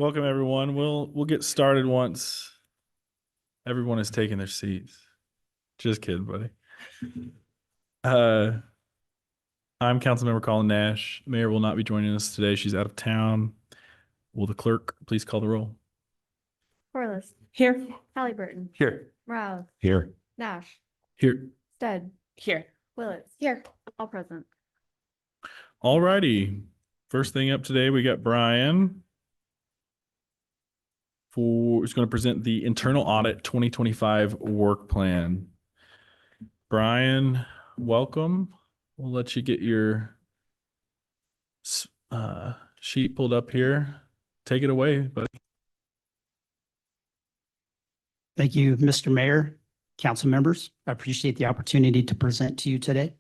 Welcome, everyone. We'll get started once everyone has taken their seats. Just kidding, buddy. I'm Councilmember Colin Nash. Mayor will not be joining us today. She's out of town. Will the clerk please call the roll? Corliss. Here. Halliburton. Here. Rouse. Here. Nash. Here. Stead. Here. Willits. Here. All present. All righty. First thing up today, we got Brian who's going to present the internal audit 2025 work plan. Brian, welcome. We'll let you get your sheet pulled up here. Take it away, buddy. Thank you, Mr. Mayor, council members. I appreciate the opportunity to present to you today.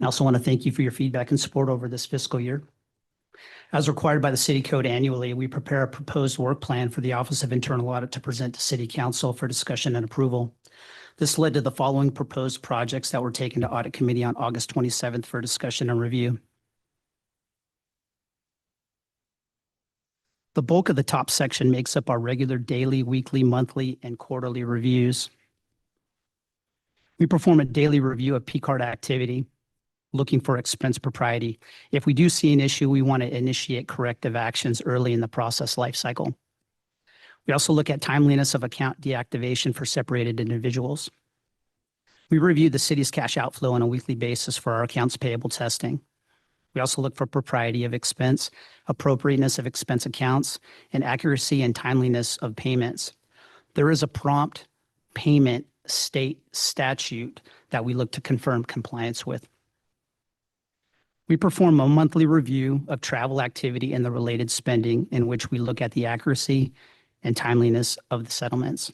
I also want to thank you for your feedback and support over this fiscal year. As required by the city code annually, we prepare a proposed work plan for the Office of Internal Audit to present to City Council for discussion and approval. This led to the following proposed projects that were taken to Audit Committee on August 27th for discussion and review. The bulk of the top section makes up our regular daily, weekly, monthly, and quarterly reviews. We perform a daily review of P-card activity, looking for expense propriety. If we do see an issue, we want to initiate corrective actions early in the process lifecycle. We also look at timeliness of account deactivation for separated individuals. We review the city's cash outflow on a weekly basis for our accounts payable testing. We also look for propriety of expense, appropriateness of expense accounts, and accuracy and timeliness of payments. There is a prompt payment state statute that we look to confirm compliance with. We perform a monthly review of travel activity and the related spending, in which we look at the accuracy and timeliness of the settlements.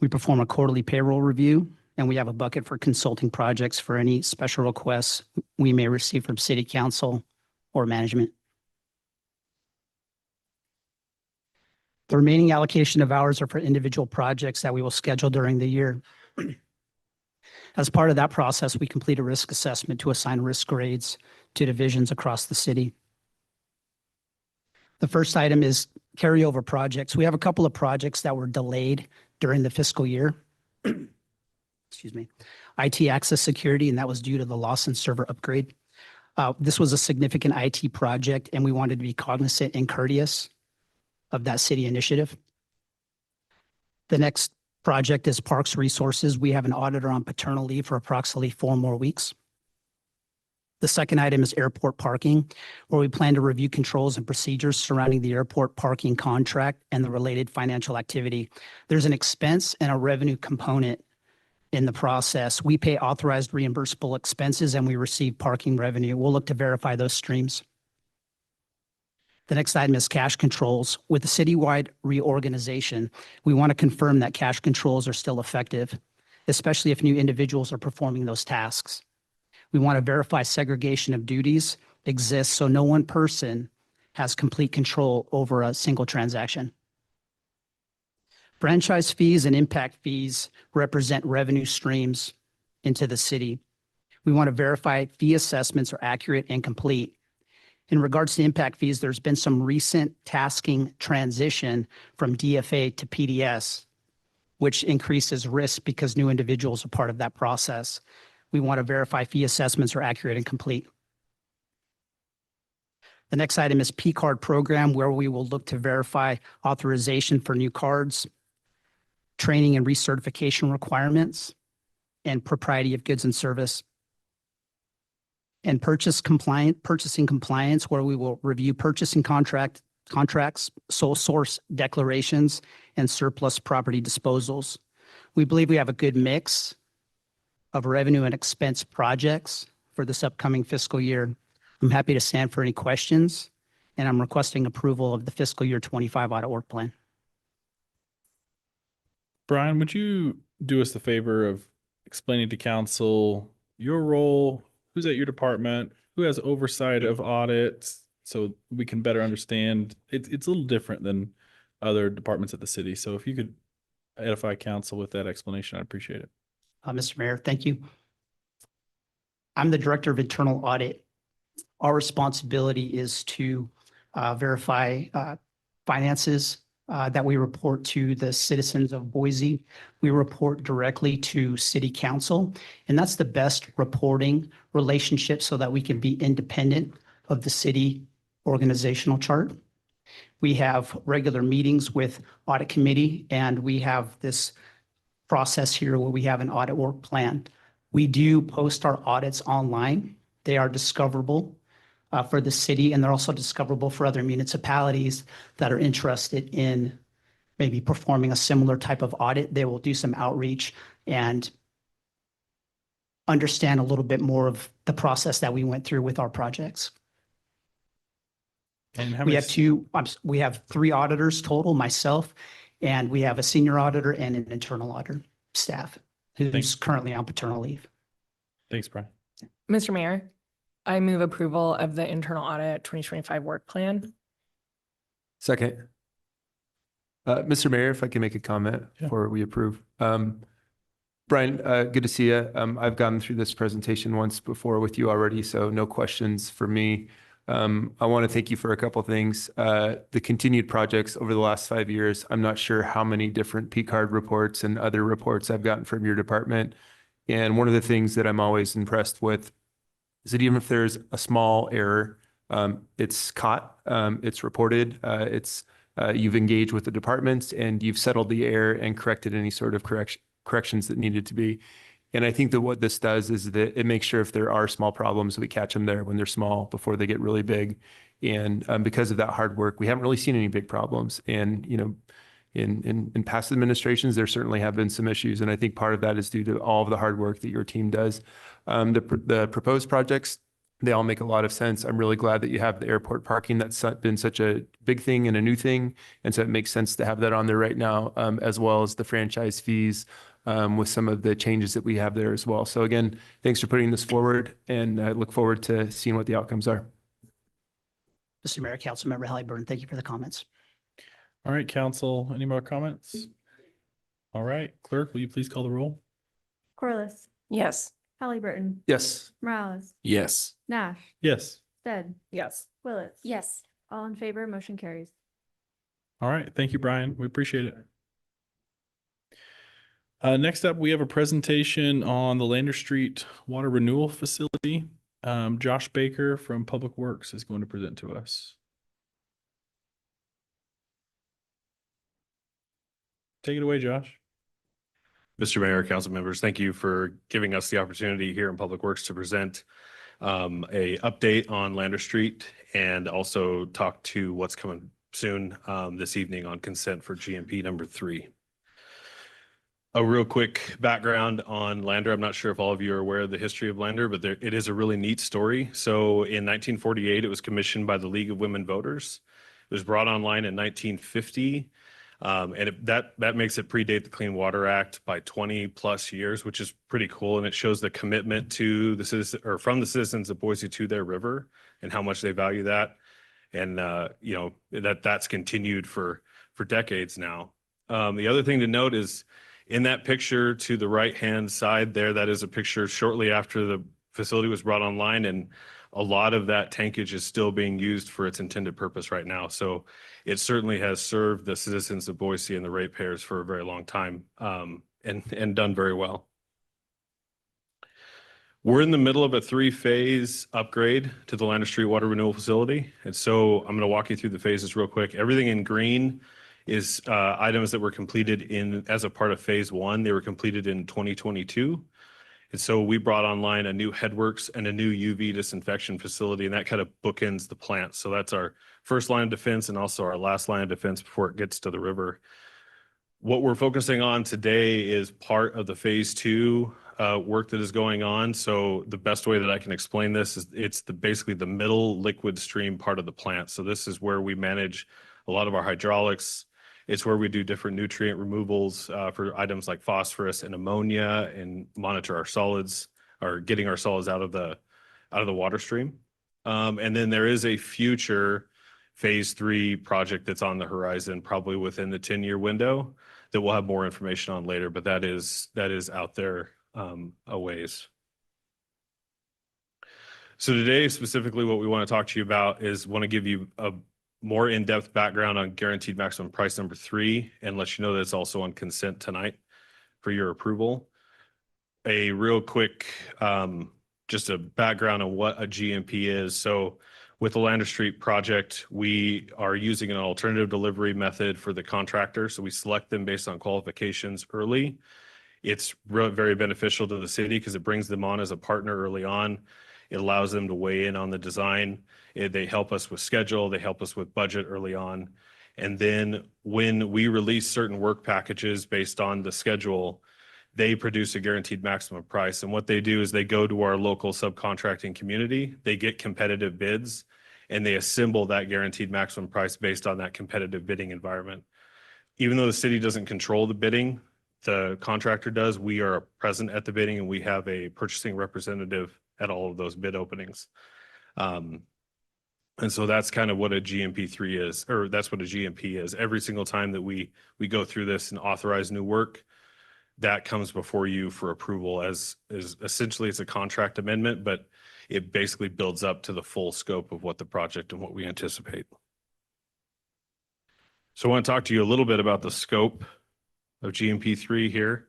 We perform a quarterly payroll review, and we have a bucket for consulting projects for any special requests we may receive from City Council or management. The remaining allocation of hours are for individual projects that we will schedule during the year. As part of that process, we complete a risk assessment to assign risk grades to divisions across the city. The first item is carryover projects. We have a couple of projects that were delayed during the fiscal year. Excuse me. IT access security, and that was due to the Lawson server upgrade. This was a significant IT project, and we wanted to be cognizant and courteous of that city initiative. The next project is Parks Resources. We have an auditor on paternal leave for approximately 4 more weeks. The second item is airport parking, where we plan to review controls and procedures surrounding the airport parking contract and the related financial activity. There's an expense and a revenue component in the process. We pay authorized reimbursable expenses and we receive parking revenue. We'll look to verify those streams. The next item is cash controls. With the citywide reorganization, we want to confirm that cash controls are still effective, especially if new individuals are performing those tasks. We want to verify segregation of duties exists so no one person has complete control over a single transaction. Franchise fees and impact fees represent revenue streams into the city. We want to verify fee assessments are accurate and complete. In regards to impact fees, there's been some recent tasking transition from DFA to PDS, which increases risk because new individuals are part of that process. We want to verify fee assessments are accurate and complete. The next item is P-card program, where we will look to verify authorization for new cards, training and recertification requirements, and propriety of goods and service. And purchasing compliance, where we will review purchasing contracts, sole source declarations, and surplus property disposals. We believe we have a good mix of revenue and expense projects for this upcoming fiscal year. I'm happy to stand for any questions, and I'm requesting approval of the fiscal year 25 audit work plan. Brian, would you do us the favor of explaining to council your role, who's at your department, who has oversight of audits, so we can better understand? It's a little different than other departments at the city. So if you could edify council with that explanation, I'd appreciate it. Mr. Mayor, thank you. I'm the Director of Internal Audit. Our responsibility is to verify finances that we report to the citizens of Boise. We report directly to city council, and that's the best reporting relationship so that we can be independent of the city organizational chart. We have regular meetings with audit committee, and we have this process here where we have an audit work plan. We do post our audits online. They are discoverable for the city, and they're also discoverable for other municipalities that are interested in maybe performing a similar type of audit. They will do some outreach and understand a little bit more of the process that we went through with our projects. And how We many, we have 3 auditors total, myself, and we have a senior auditor and an internal auditor staff who's Thanks. currently on paternal leave. thanks, Brian. Mr. Mayor, I move approval of the internal audit 2025 work plan. Second. Mr. Mayor, if I can make a comment Yeah. before we approve. Brian, good to see you. I've gone through this presentation once before with you already, so no questions for me. I want to thank you for a couple things. The continued projects over the last 5 years, I'm not sure how many different P-card reports and other reports I've gotten from your department. And one of the things that I'm always impressed with is that even if there's a small error, it's caught, it's reported, you've engaged with the departments and you've settled the error and corrected any sort of corrections that needed to be. And I think that what this does is that it makes sure if there are small problems, we catch them there when they're small before they get really big. And because of that hard work, we haven't really seen any big problems. And, you know, in past administrations, there certainly have been some issues. And I think part of that is due to all of the hard work that your team does. The proposed projects, they all make a lot of sense. I'm really glad that you have the airport parking. That's been such a big thing and a new thing. And so it makes sense to have that on there right now, as well as the franchise fees with some of the changes that we have there as well. So again, thanks for putting this forward, and I look forward to seeing what the outcomes are. Mr. Mayor, Councilmember Halliburton, thank you for the comments. All right, council, any more comments? All right, clerk, will you please call the roll? Corliss, Yes. Halliburton, Yes. Morales, Yes. Nash, Yes. Stead, Yes. Willetts. Yes. All in favor, motion carries. All right, thank you, Brian. We appreciate it. Next up, we have a presentation on the Lander Street Water Renewal Facility. Josh Baker from Public Works is going to present to us. Take it away, Josh. Mr. Mayor, council members, thank you for giving us the opportunity here in Public Works to present a update on Lander Street and also talk to what's coming soon this evening on consent for GMP number 3. A real quick background on Lander. I'm not sure if all of you are aware of the history of Lander, but it is a really neat story. So in 1948, it was commissioned by the League of Women Voters. It was brought online in 1950. That makes it predate the Clean Water Act by 20 plus years, which is pretty cool. And it shows the commitment to the citizen or from the citizens of Boise to their river and how much they value that. And, you know, that's continued for decades now. The other thing to note is in that picture to the right-hand side there, that is a picture shortly after the facility was brought online. And a lot of that tankage is still being used for its intended purpose right now. So it certainly has served the citizens of Boise and the ratepayers for a very long time, and done very well. We're in the middle of a 3-phase upgrade to the Lander Street Water Renewal Facility. And so I'm going to walk you through the phases real quick. Everything in green is items that were completed as a part of phase 1. They were completed in 2022. And so we brought online a new headworks and a new UV disinfection facility, and that kind of bookends the plant. So that's our first line of defense and also our last line of defense before it gets to the river. What we're focusing on today is part of the phase 2 work that is going on. So the best way that I can explain this is it's basically the middle liquid stream part of the plant. So this is where we manage a lot of our hydraulics. It's where we do different nutrient removals for items like phosphorus and ammonia, and monitor our solids, or getting our solids out of the water stream. And then there is a future phase 3 project that's on the horizon, probably within the 10-year window, that we'll have more information on later. But that is out there a ways. So today, specifically, what we want to talk to you about is want to give you a more in-depth background on guaranteed maximum price number 3 and let you know that it's also on consent tonight for your approval. A real quick, just a background on what a GMP is. So with the Lander Street project, we are using an alternative delivery method for the contractor. So we select them based on qualifications early. It's very beneficial to the city because it brings them on as a partner early on. It allows them to weigh in on the design. They help us with schedule. They help us with budget early on. And then when we release certain work packages based on the schedule, they produce a guaranteed maximum price. And what they do is they go to our local subcontracting community, they get competitive bids, and they assemble that guaranteed maximum price based on that competitive bidding environment. Even though the city doesn't control the bidding, the contractor does. We are present at the bidding and we have a purchasing representative at all of those bid openings. And so that's kind of what a GMP3 is, or that's what a GMP is. Every single time that we go through this and authorize new work, that comes before you for approval as essentially it's a contract amendment, but it basically builds up to the full scope of what the project and what we anticipate. So I want to talk to you a little bit about the scope of GMP3 here.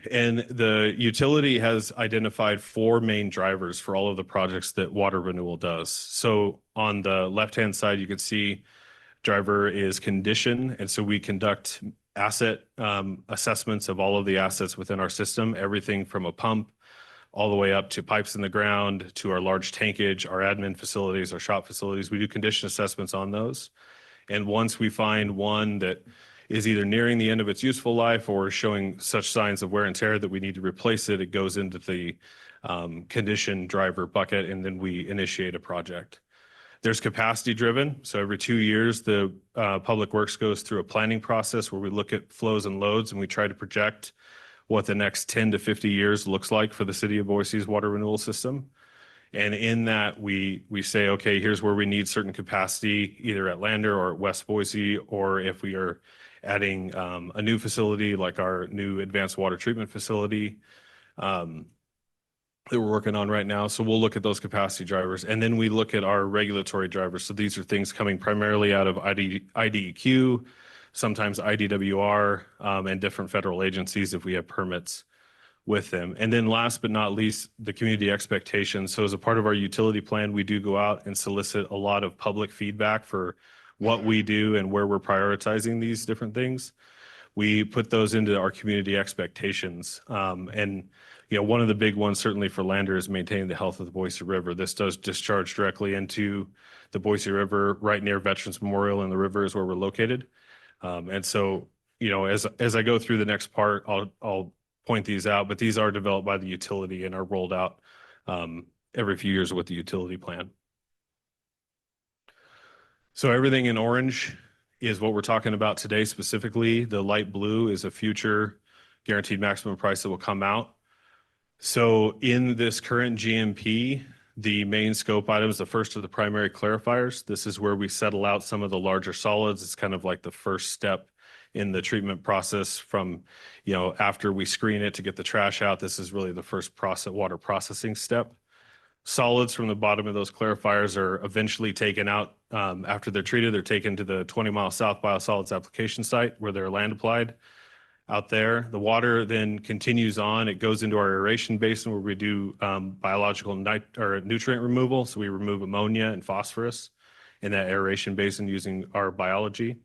And the utility has identified 4 main drivers for all of the projects that water renewal does. So on the left-hand side, you can see driver is condition. And so we conduct asset assessments of all of the assets within our system, everything from a pump all the way up to pipes in the ground, to our large tankage, our admin facilities, our shop facilities. We do condition assessments on those. And once we find one that is either nearing the end of its useful life or showing such signs of wear and tear that we need to replace it, it goes into the condition driver bucket, and then we initiate a project. There's capacity driven. So every 2 years, the Public Works goes through a planning process where we look at flows and loads and we try to project what the next 10 to 50 years looks like for the city of Boise's water renewal system. And in that, we say, okay, here's where we need certain capacity, either at Lander or at West Boise, or if we are adding a new facility like our new advanced water treatment facility that we're working on right now. So we'll look at those capacity drivers, and then we look at our regulatory drivers. So these are things coming primarily out of IDEQ, sometimes IDWR, and different federal agencies if we have permits with them. And then last but not least, the community expectations. So as a part of our utility plan, we do go out and solicit a lot of public feedback for what we do and where we're prioritizing these different things. We put those into our community expectations. And you know, one of the big ones certainly for Lander is maintaining the health of the Boise River. This does discharge directly into the Boise River, right near Veterans Memorial, and the river is where we're located. And so, you know, as I go through the next part, I'll point these out, but these are developed by the utility and are rolled out every few years with the utility plan. So everything in orange is what we're talking about today specifically. The light blue is a future guaranteed maximum price that will come out. So in this current GMP, the main scope items, the first of the primary clarifiers. This is where we settle out some of the larger solids. It's kind of like the first step in the treatment process from, you know, after we screen it to get the trash out. This is really the first water processing step. Solids from the bottom of those clarifiers are eventually taken out after they're treated. They're taken to the 20-mile south biosolids application site where they're land applied out there. The water then continues on. It goes into our aeration basin where we do biological nutrient removal. So we remove ammonia and phosphorus in that aeration basin using our biology.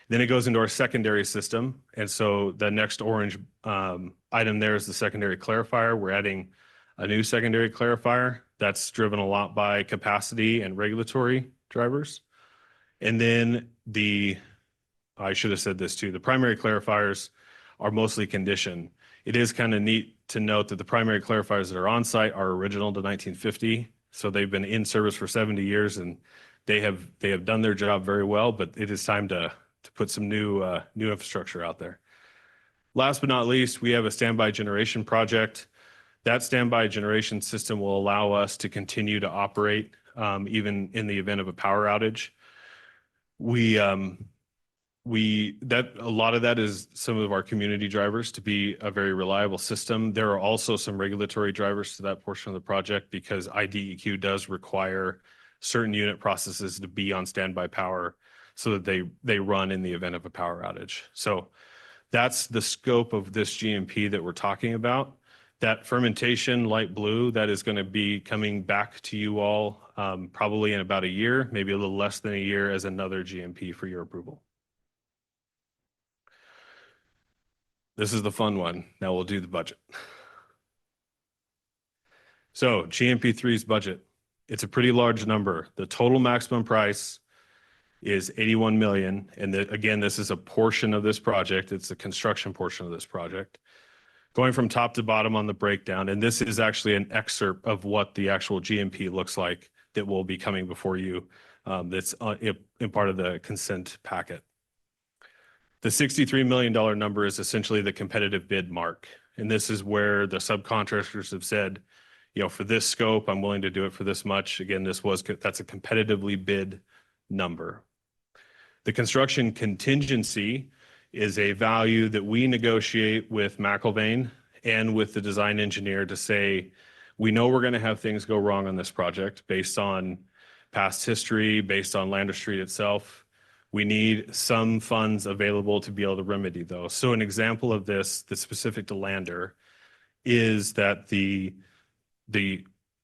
Then it goes into our secondary system. And so the next orange item there is the secondary clarifier. We're adding a new secondary clarifier that's driven a lot by capacity and regulatory drivers. And then I should have said this too, the primary clarifiers are mostly condition. It is kind of neat to note that the primary clarifiers that are on site are original to 1950. So they've been in service for 70 years and they have done their job very well, but it is time to put some new infrastructure out there. Last but not least, we have a standby generation project. That standby generation system will allow us to continue to operate even in the event of a power outage. A lot of that is some of our community drivers to be a very reliable system. There are also some regulatory drivers to that portion of the project because IDEQ does require certain unit processes to be on standby power so that they run in the event of a power outage. So that's the scope of this GMP that we're talking about. That fermentation, light blue, that is going to be coming back to you all probably in about a year, maybe a little less than a year, as another GMP for your approval. This is the fun one. Now we'll do the budget. So GMP3's budget, it's a pretty large number. The total maximum price is 81 million. And again, this is a portion of this project. It's the construction portion of this project. Going from top to bottom on the breakdown, and this is actually an excerpt of what the actual GMP looks like that will be coming before you. That's in part of the consent packet. The $63 million number is essentially the competitive bid mark. And this is where the subcontractors have said, you know, for this scope, I'm willing to do it for this much. Again, that's a competitively bid number. The construction contingency is a value that we negotiate with McIlvain and with the design engineer to say, we know we're going to have things go wrong on this project based on past history, based on Lander Street itself. We need some funds available to be able to remedy those. So an example of this that's specific to Lander is that the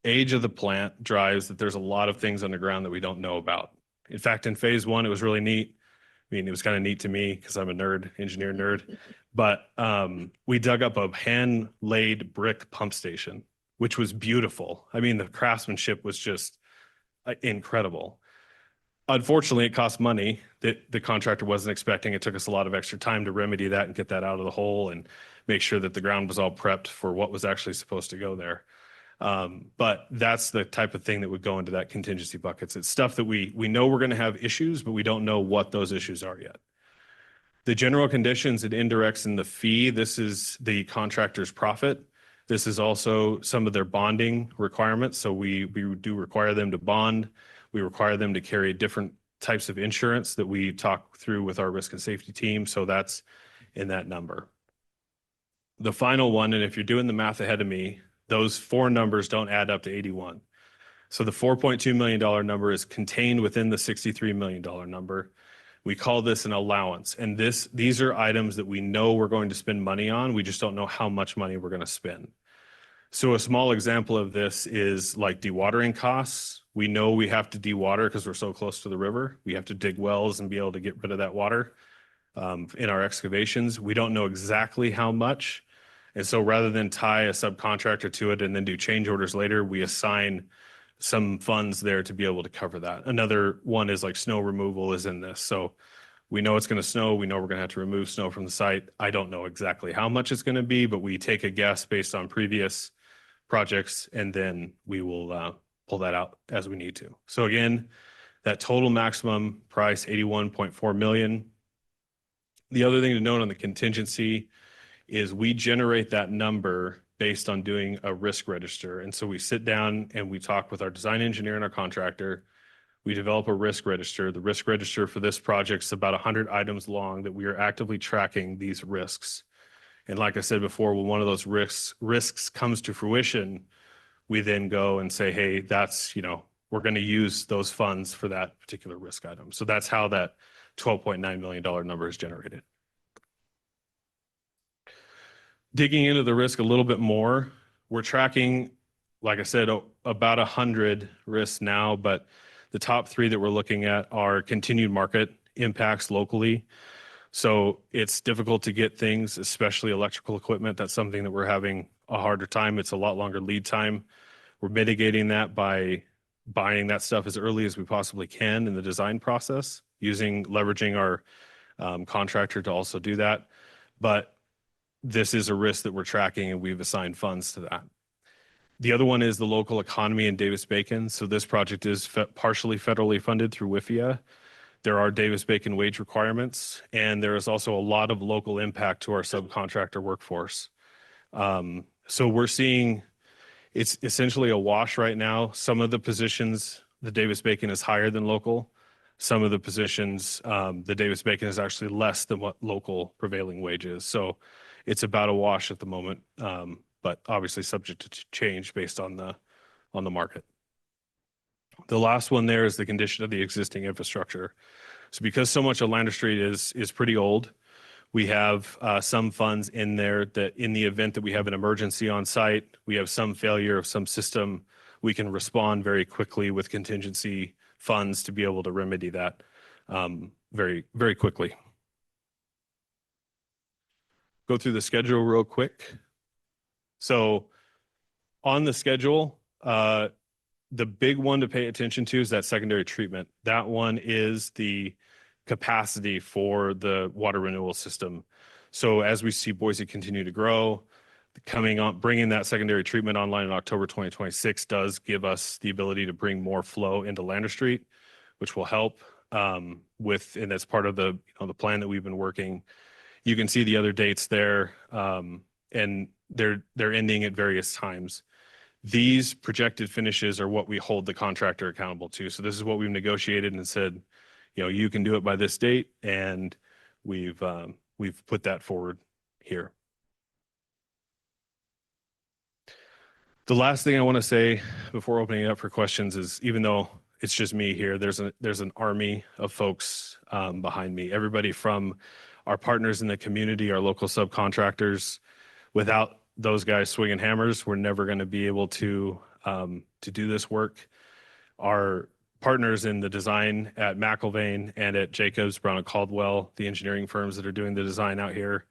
age of the plant drives that there's a lot of things underground that we don't know about. In fact, in phase one, it was really neat. I mean, it was kind of neat to me because I'm a nerd, engineer nerd, but we dug up a hand-laid brick pump station, which was beautiful. I mean, the craftsmanship was just incredible. Unfortunately, it cost money that the contractor wasn't expecting. It took us a lot of extra time to remedy that and get that out of the hole and make sure that the ground was all prepped for what was actually supposed to go there. But that's the type of thing that would go into that contingency buckets. It's stuff that we know we're going to have issues, but we don't know what those issues are yet. The general conditions and indirects in the fee, this is the contractor's profit. This is also some of their bonding requirements. So we do require them to bond. We require them to carry different types of insurance that we talk through with our risk and safety team. So that's in that number. The final one, and if you're doing the math ahead of me, those four numbers don't add up to 81. So the $4.2 million number is contained within the $63 million number. We call this an allowance. And these are items that we know we're going to spend money on. We just don't know how much money we're going to spend. So a small example of this is like dewatering costs. We know we have to dewater because we're so close to the river. We have to dig wells and be able to get rid of that water in our excavations. We don't know exactly how much. And so rather than tie a subcontractor to it and then do change orders later, we assign some funds there to be able to cover that. Another one is like snow removal is in this. So we know it's going to snow. We know we're going to have to remove snow from the site. I don't know exactly how much it's going to be, but we take a guess based on previous projects, and then we will pull that out as we need to. So again, that total maximum price, 81.4 million. The other thing to note on the contingency is we generate that number based on doing a risk register. And so we sit down and we talk with our design engineer and our contractor. We develop a risk register. The risk register for this project is about 100 items long that we are actively tracking these risks. And like I said before, when one of those risks comes to fruition, we then go and say, hey, that's, we're going to use those funds for that particular risk item. So that's how that $12.9 million number is generated. Digging into the risk a little bit more, we're tracking, like I said, about 100 risks now, but the top three that we're looking at are continued market impacts locally. So it's difficult to get things, especially electrical equipment. That's something that we're having a harder time. It's a lot longer lead time. We're mitigating that by buying that stuff as early as we possibly can in the design process, leveraging our contractor to also do that. But this is a risk that we're tracking, and we've assigned funds to that. The other one is the local economy in Davis-Bacon. So this project is partially federally funded through WIFIA. There are Davis-Bacon wage requirements, and there is also a lot of local impact to our subcontractor workforce. So we're seeing it's essentially a wash right now. Some of the positions, the Davis-Bacon is higher than local. Some of the positions, the Davis-Bacon is actually less than what local prevailing wage is. So it's about a wash at the moment, but obviously subject to change based on the market. The last one there is the condition of the existing infrastructure. So because so much of Lander Street is pretty old, we have some funds in there that in the event that we have an emergency on site, we have some failure of some system, we can respond very quickly with contingency funds to be able to remedy that very, very quickly. Go through the schedule real quick. So on the schedule, the big one to pay attention to is that secondary treatment. That one is the capacity for the water renewal system. So as we see Boise continue to grow, bringing that secondary treatment online in October 2026 does give us the ability to bring more flow into Lander Street, which will help and that's part of the plan that we've been working. You can see the other dates there, and they're ending at various times. These projected finishes are what we hold the contractor accountable to. So this is what we've negotiated and said, you can do it by this date, and we've put that forward here. The last thing I want to say before opening it up for questions is, even though it's just me here, there's an army of folks behind me. Everybody from our partners in the community, our local subcontractors. Without those guys swinging hammers, we're never going to be able to do this work. Our partners in the design at McIlvain and at Jacobs, Brown and Caldwell, the engineering firms that are doing the design out here,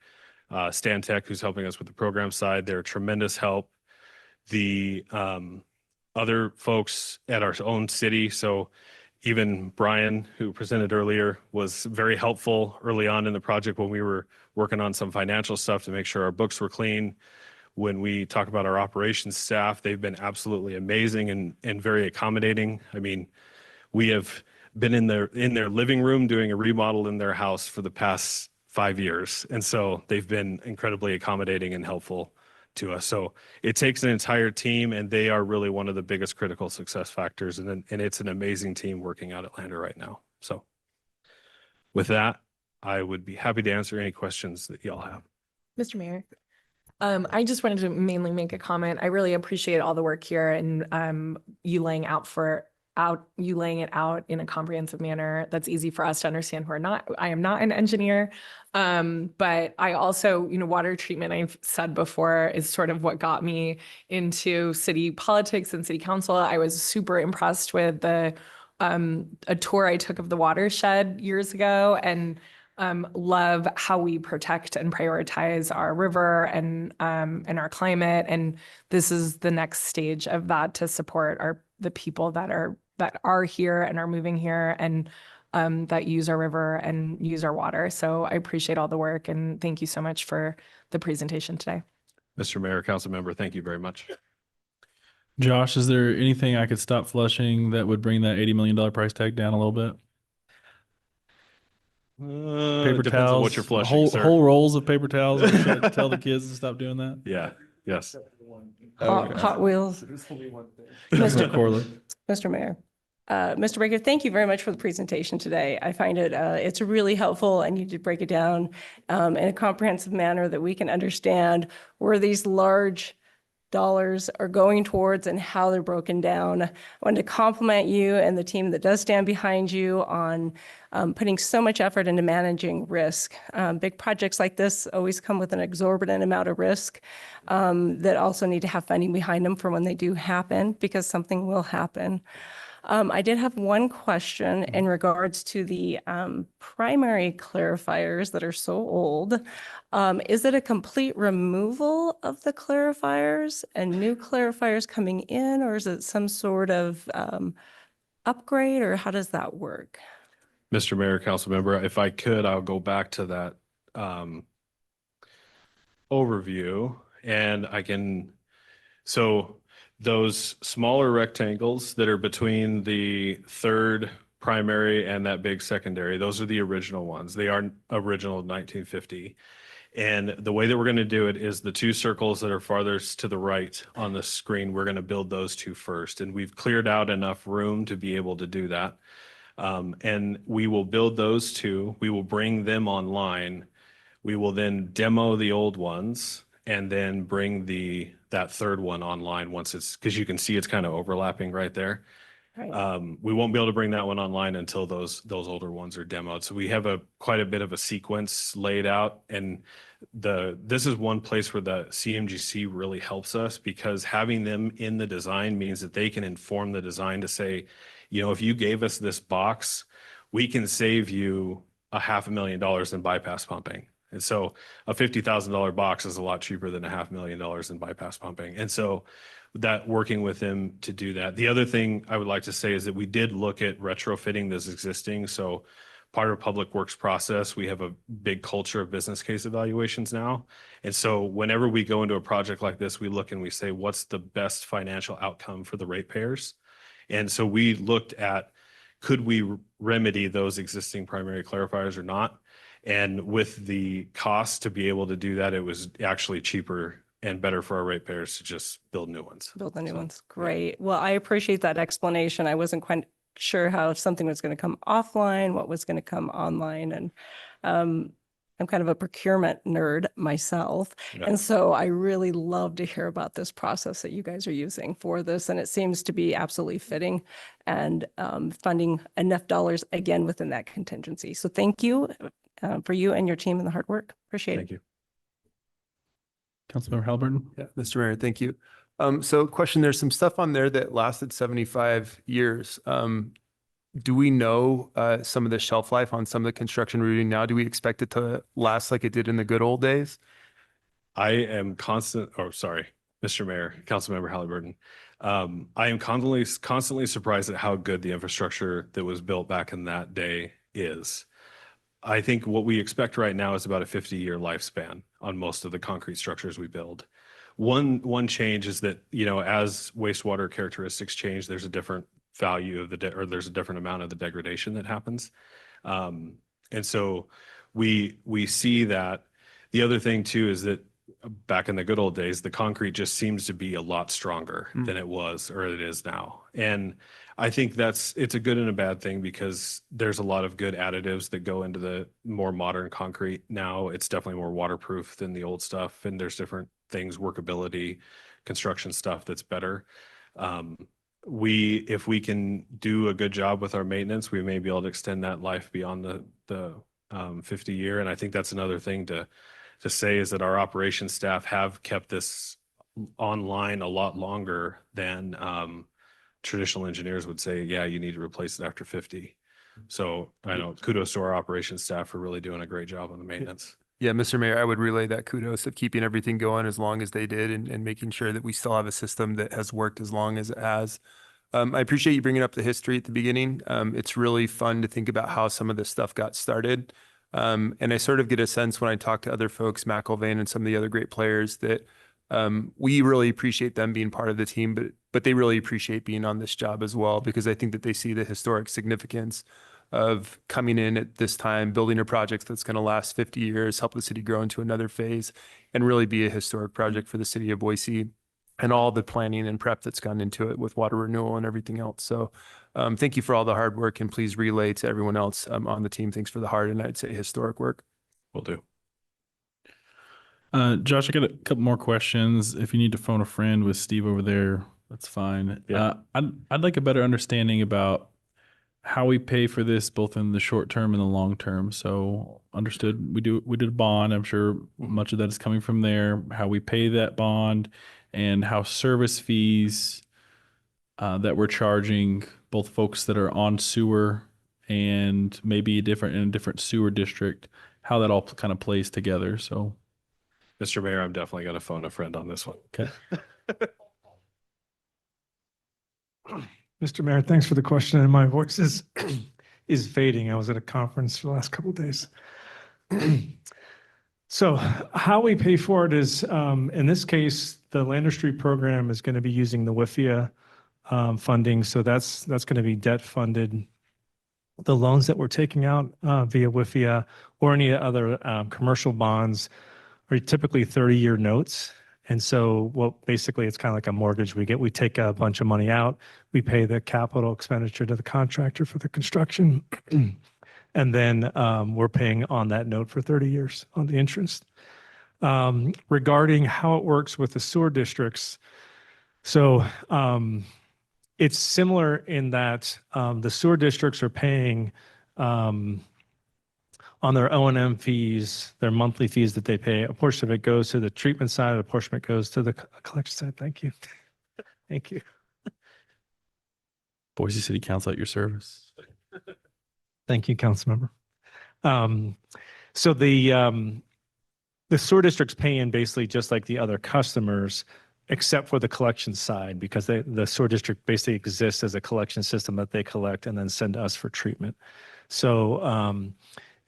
Stantec, who's helping us with the program side, they're a tremendous help. The other folks at our own city, so even Brian, who presented earlier, was very helpful early on in the project when we were working on some financial stuff to make sure our books were clean. When we talk about our operations staff, they've been absolutely amazing and very accommodating. I mean, we have been in their living room doing a remodel in their house for the past 5 years. And so they've been incredibly accommodating and helpful to us. So it takes an entire team, and they are really one of the biggest critical success factors. And it's an amazing team working out at Lander right now. So with that, I would be happy to answer any questions that y'all have. Mr. Mayor. I just wanted to mainly make a comment. I really appreciate all the work here and you laying it out in a comprehensive manner that's easy for us to understand. I am not an engineer, but I also, water treatment, I've said before, is sort of what got me into city politics and city council. I was super impressed with a tour I took of the watershed years ago, and love how we protect and prioritize our river and our climate. And this is the next stage of that, to support the people that are here and are moving here and that use our river and use our water. So I appreciate all the work, and thank you so much for the presentation today. Mr. Mayor, council member, thank you very much. Josh, is there anything I could stop flushing that would bring that $80 million price tag down a little bit? Paper It depends on towels, what you're flushing, sir. whole rolls of paper towels. Should I tell the kids to stop doing that? Yeah, yes. Hot Wheels. Mr. Corley. Mr. Mayor. Mr. Baker, thank you very much for the presentation today. I find it's really helpful, and you did break it down in a comprehensive manner that we can understand where these large dollars are going towards and how they're broken down. I wanted to compliment you and the team that does stand behind you on putting so much effort into managing risk. Big projects like this always come with an exorbitant amount of risk that also need to have funding behind them for when they do happen, because something will happen. I did have one question in regards to the primary clarifiers that are so old. Is it a complete removal of the clarifiers and new clarifiers coming in, or is it some sort of upgrade, or how does that work? Mr. Mayor, council member, if I could, I'll go back to that overview, and so those smaller rectangles that are between the third primary and that big secondary, those are the original ones. They are original 1950. And the way that we're going to do it is the two circles that are farthest to the right on the screen, we're going to build those two first. And we've cleared out enough room to be able to do that. And we will build those two. We will bring them online. We will then demo the old ones and then bring that third one online once because you can see it's kind of overlapping right there. Right. We won't be able to bring that one online until those older ones are demoed. So we have quite a bit of a sequence laid out, and this is one place where the CMGC really helps us, because having them in the design means that they can inform the design to say, if you gave us this box, we can save you $500,000 in bypass pumping. And so a $50,000 box is a lot cheaper than $500,000 in bypass pumping. And so that working with them to do that. The other thing I would like to say is that we did look at retrofitting this existing. So part of Public Works process, we have a big culture of business case evaluations now. And so whenever we go into a project like this, we look and we say, what's the best financial outcome for the ratepayers? And so we looked at, could we remedy those existing primary clarifiers or not? And with the cost to be able to do that, it was actually cheaper and better for our ratepayers to just build new ones. Build the new ones. Great. Well, I appreciate that explanation. I wasn't quite sure how, if something was going to come offline, what was going to come online. And I'm kind of a procurement nerd myself. Yeah. And so I really love to hear about this process that you guys are using for this. And it seems to be absolutely fitting and funding enough dollars again within that contingency. So thank you for you and your team and the hard work. Appreciate Thank it. you. Councilmember Halliburton? Yeah, Mr. Mayor, thank you. So question, there's some stuff on there that lasted 75 years. Do we know some of the shelf life on some of the construction we're doing now? Do we expect it to last like it did in the good old days? I am Mr. Mayor, Councilmember Halliburton. I am constantly surprised at how good the infrastructure that was built back in that day is. I think what we expect right now is about a 50-year lifespan on most of the concrete structures we build. One change is that, as wastewater characteristics change, there's a different value of there's a different amount of the degradation that happens. And so we see that. The other thing too is that back in the good old days, the concrete just seems to be a lot stronger than it was or it is now. And I think it's a good and a bad thing, because there's a lot of good additives that go into the more modern concrete now. It's definitely more waterproof than the old stuff. And there's different things, workability, construction stuff that's better. If we can do a good job with our maintenance, we may be able to extend that life beyond the 50-year. And I think that's another thing to say, is that our operations staff have kept this online a lot longer than traditional engineers would say, yeah, you need to replace it after 50. So I know, kudos to our operations staff for really doing a great job on the maintenance. Yeah, Mr. Mayor, I would relay that kudos of keeping everything going as long as they did and making sure that we still have a system that has worked as long as it has. I appreciate you bringing up the history at the beginning. It's really fun to think about how some of this stuff got started. And I sort of get a sense when I talk to other folks, McIlvain and some of the other great players, that we really appreciate them being part of the team, but they really appreciate being on this job as well, because I think that they see the historic significance of coming in at this time, building a project that's going to last 50 years, help the city grow into another phase, and really be a historic project for the city of Boise, and all the planning and prep that's gone into it with water renewal and everything else. So thank you for all the hard work, and please relay to everyone else on the team, thanks for the hard and I'd say historic work. Will do. Josh, I got a couple more questions. If you need to phone a friend with Steve over there, that's fine. Yeah. I'd like a better understanding about how we pay for this, both in the short term and the long term. So understood, we did a bond. I'm sure much of that is coming from there, how we pay that bond, and how service fees that we're charging both folks that are on sewer and maybe in a different sewer district, how that all kind of plays together. So, Mr. Mayor, I'm definitely going to phone a friend on this one. okay. Mr. Mayor, thanks for the question. And my voice is fading. I was at a conference for the last couple of days. So how we pay for it is, in this case, the Lander Street program is going to be using the WIFIA funding. So that's going to be debt funded. The loans that we're taking out via WIFIA or any other commercial bonds are typically 30-year notes. And so basically it's kind of like a mortgage. We take a bunch of money out, we pay the capital expenditure to the contractor for the construction. And then we're paying on that note for 30 years on the interest. Regarding how it works with the sewer districts. So It's similar in that the sewer districts are paying on their O&M fees, their monthly fees that they pay. A portion of it goes to the treatment side, a portion of it goes to the collection side. Thank you. Thank you. Boise City Council at your service. Thank you, Councilmember. So the sewer district's paying basically just like the other customers, except for the collection side, because the sewer district basically exists as a collection system that they collect and then send to us for treatment. So,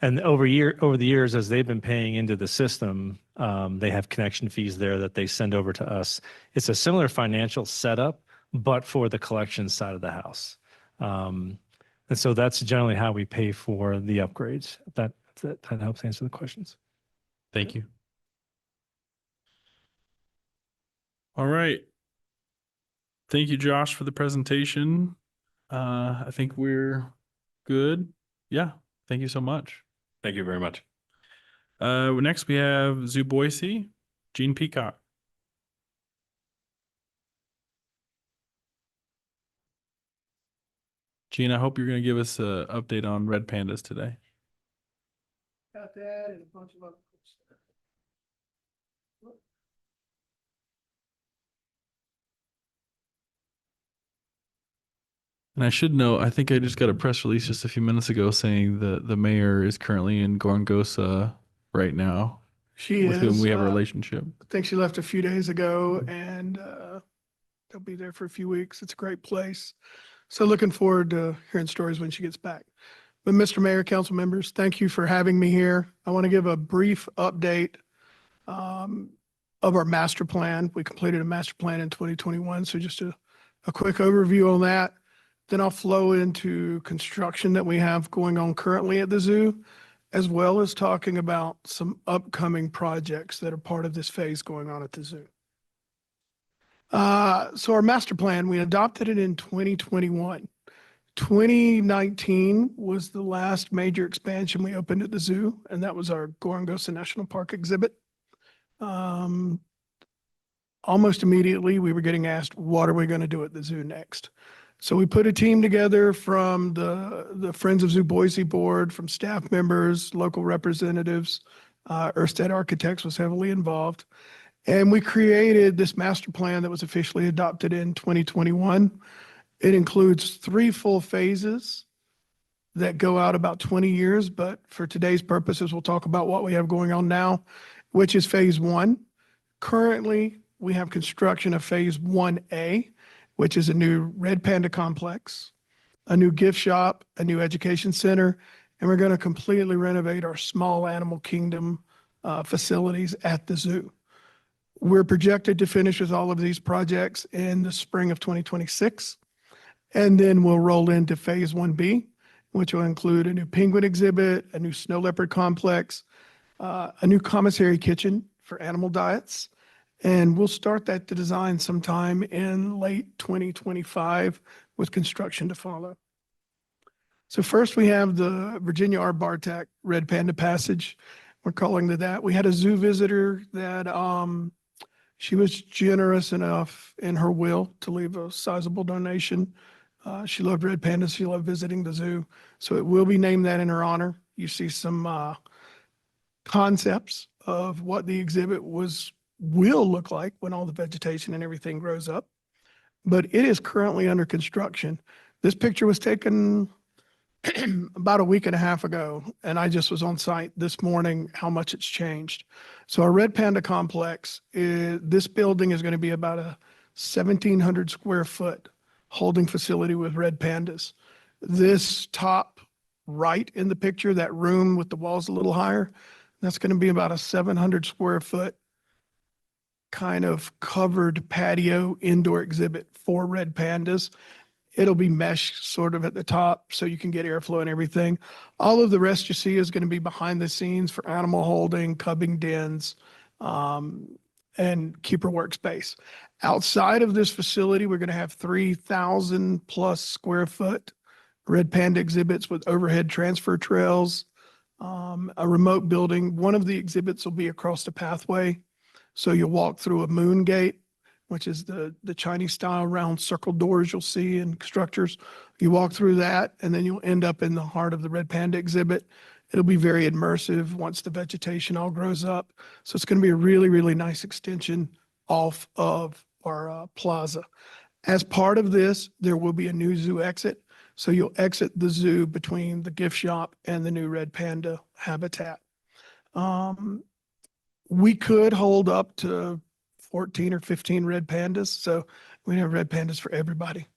and over the years, as they've been paying into the system, they have connection fees there that they send over to us. It's a similar financial setup, but for the collection side of the house. And so that's generally how we pay for the upgrades. That helps answer the questions. Thank you. All right. Thank you, Josh, for the presentation. I think we're good. Yeah. Thank you so much. Thank you very much. Next we have Zoo Boise, Gene Peacock. Gene, I hope you're going to give us an update on red pandas today. Got that and a bunch of other stuff. And I should know, I think I just got a press release just a few minutes ago saying that the mayor is currently in Gorongosa right now, She with is. whom we have a relationship. I think she left a few days ago and they'll be there for a few weeks. It's a great place. So looking forward to hearing stories when she gets back. But Mr. Mayor, council members, thank you for having me here. I want to give a brief update of our master plan. We completed a master plan in 2021. So just a quick overview on that. Then I'll flow into construction that we have going on currently at the zoo, as well as talking about some upcoming projects that are part of this phase going on at the zoo. So our master plan, we adopted it in 2021. 2019 was the last major expansion we opened at the zoo, and that was our Gorongosa National Park exhibit. Almost immediately, we were getting asked, what are we going to do at the zoo next? So we put a team together from the Friends of Zoo Boise board, from staff members, local representatives. Erstad Architects was heavily involved. And we created this master plan that was officially adopted in 2021. It includes 3 full phases that go out about 20 years. But for today's purposes, we'll talk about what we have going on now, which is phase 1. Currently, we have construction of phase 1A, which is a new red panda complex, a new gift shop, a new education center, and we're going to completely renovate our small animal kingdom facilities at the zoo. We're projected to finish with all of these projects in the spring of 2026, and then we'll roll into phase 1B, which will include a new penguin exhibit, a new snow leopard complex, a new commissary kitchen for animal diets. And we'll start that to design sometime in late 2025 with construction to follow. So first we have the Virginia R. Bartak Red Panda Passage. We're calling it that. We had a zoo visitor that she was generous enough in her will to leave a sizable donation. She loved red pandas. She loved visiting the zoo. So it will be named that in her honor. You see some concepts of what the exhibit will look like when all the vegetation and everything grows up, but it is currently under construction. This picture was taken about a week and a half ago, and I just was on site this morning how much it's changed. So our Red Panda complex, this building is going to be about a 1,700 square foot holding facility with red pandas. This top right in the picture, that room with the walls a little higher, that's going to be about a 700 square foot kind of covered patio indoor exhibit for red pandas. It'll be mesh sort of at the top so you can get airflow and everything. All of the rest you see is going to be behind the scenes for animal holding, cubbing dens, and keeper workspace. Outside of this facility, we're going to have 3,000 plus square foot red panda exhibits with overhead transfer trails, a remote building. One of the exhibits will be across the pathway. So you'll walk through a moon gate which is the Chinese style round circle doors you'll see in structures. You walk through that and then you'll end up in the heart of the red panda exhibit. It'll be very immersive once the vegetation all grows up. So it's going to be a really, really nice extension off of our plaza. As part of this, there will be a new zoo exit. So you'll exit the zoo between the gift shop and the new red panda habitat. We could hold up to 14 or 15 red pandas. So we have red pandas for everybody.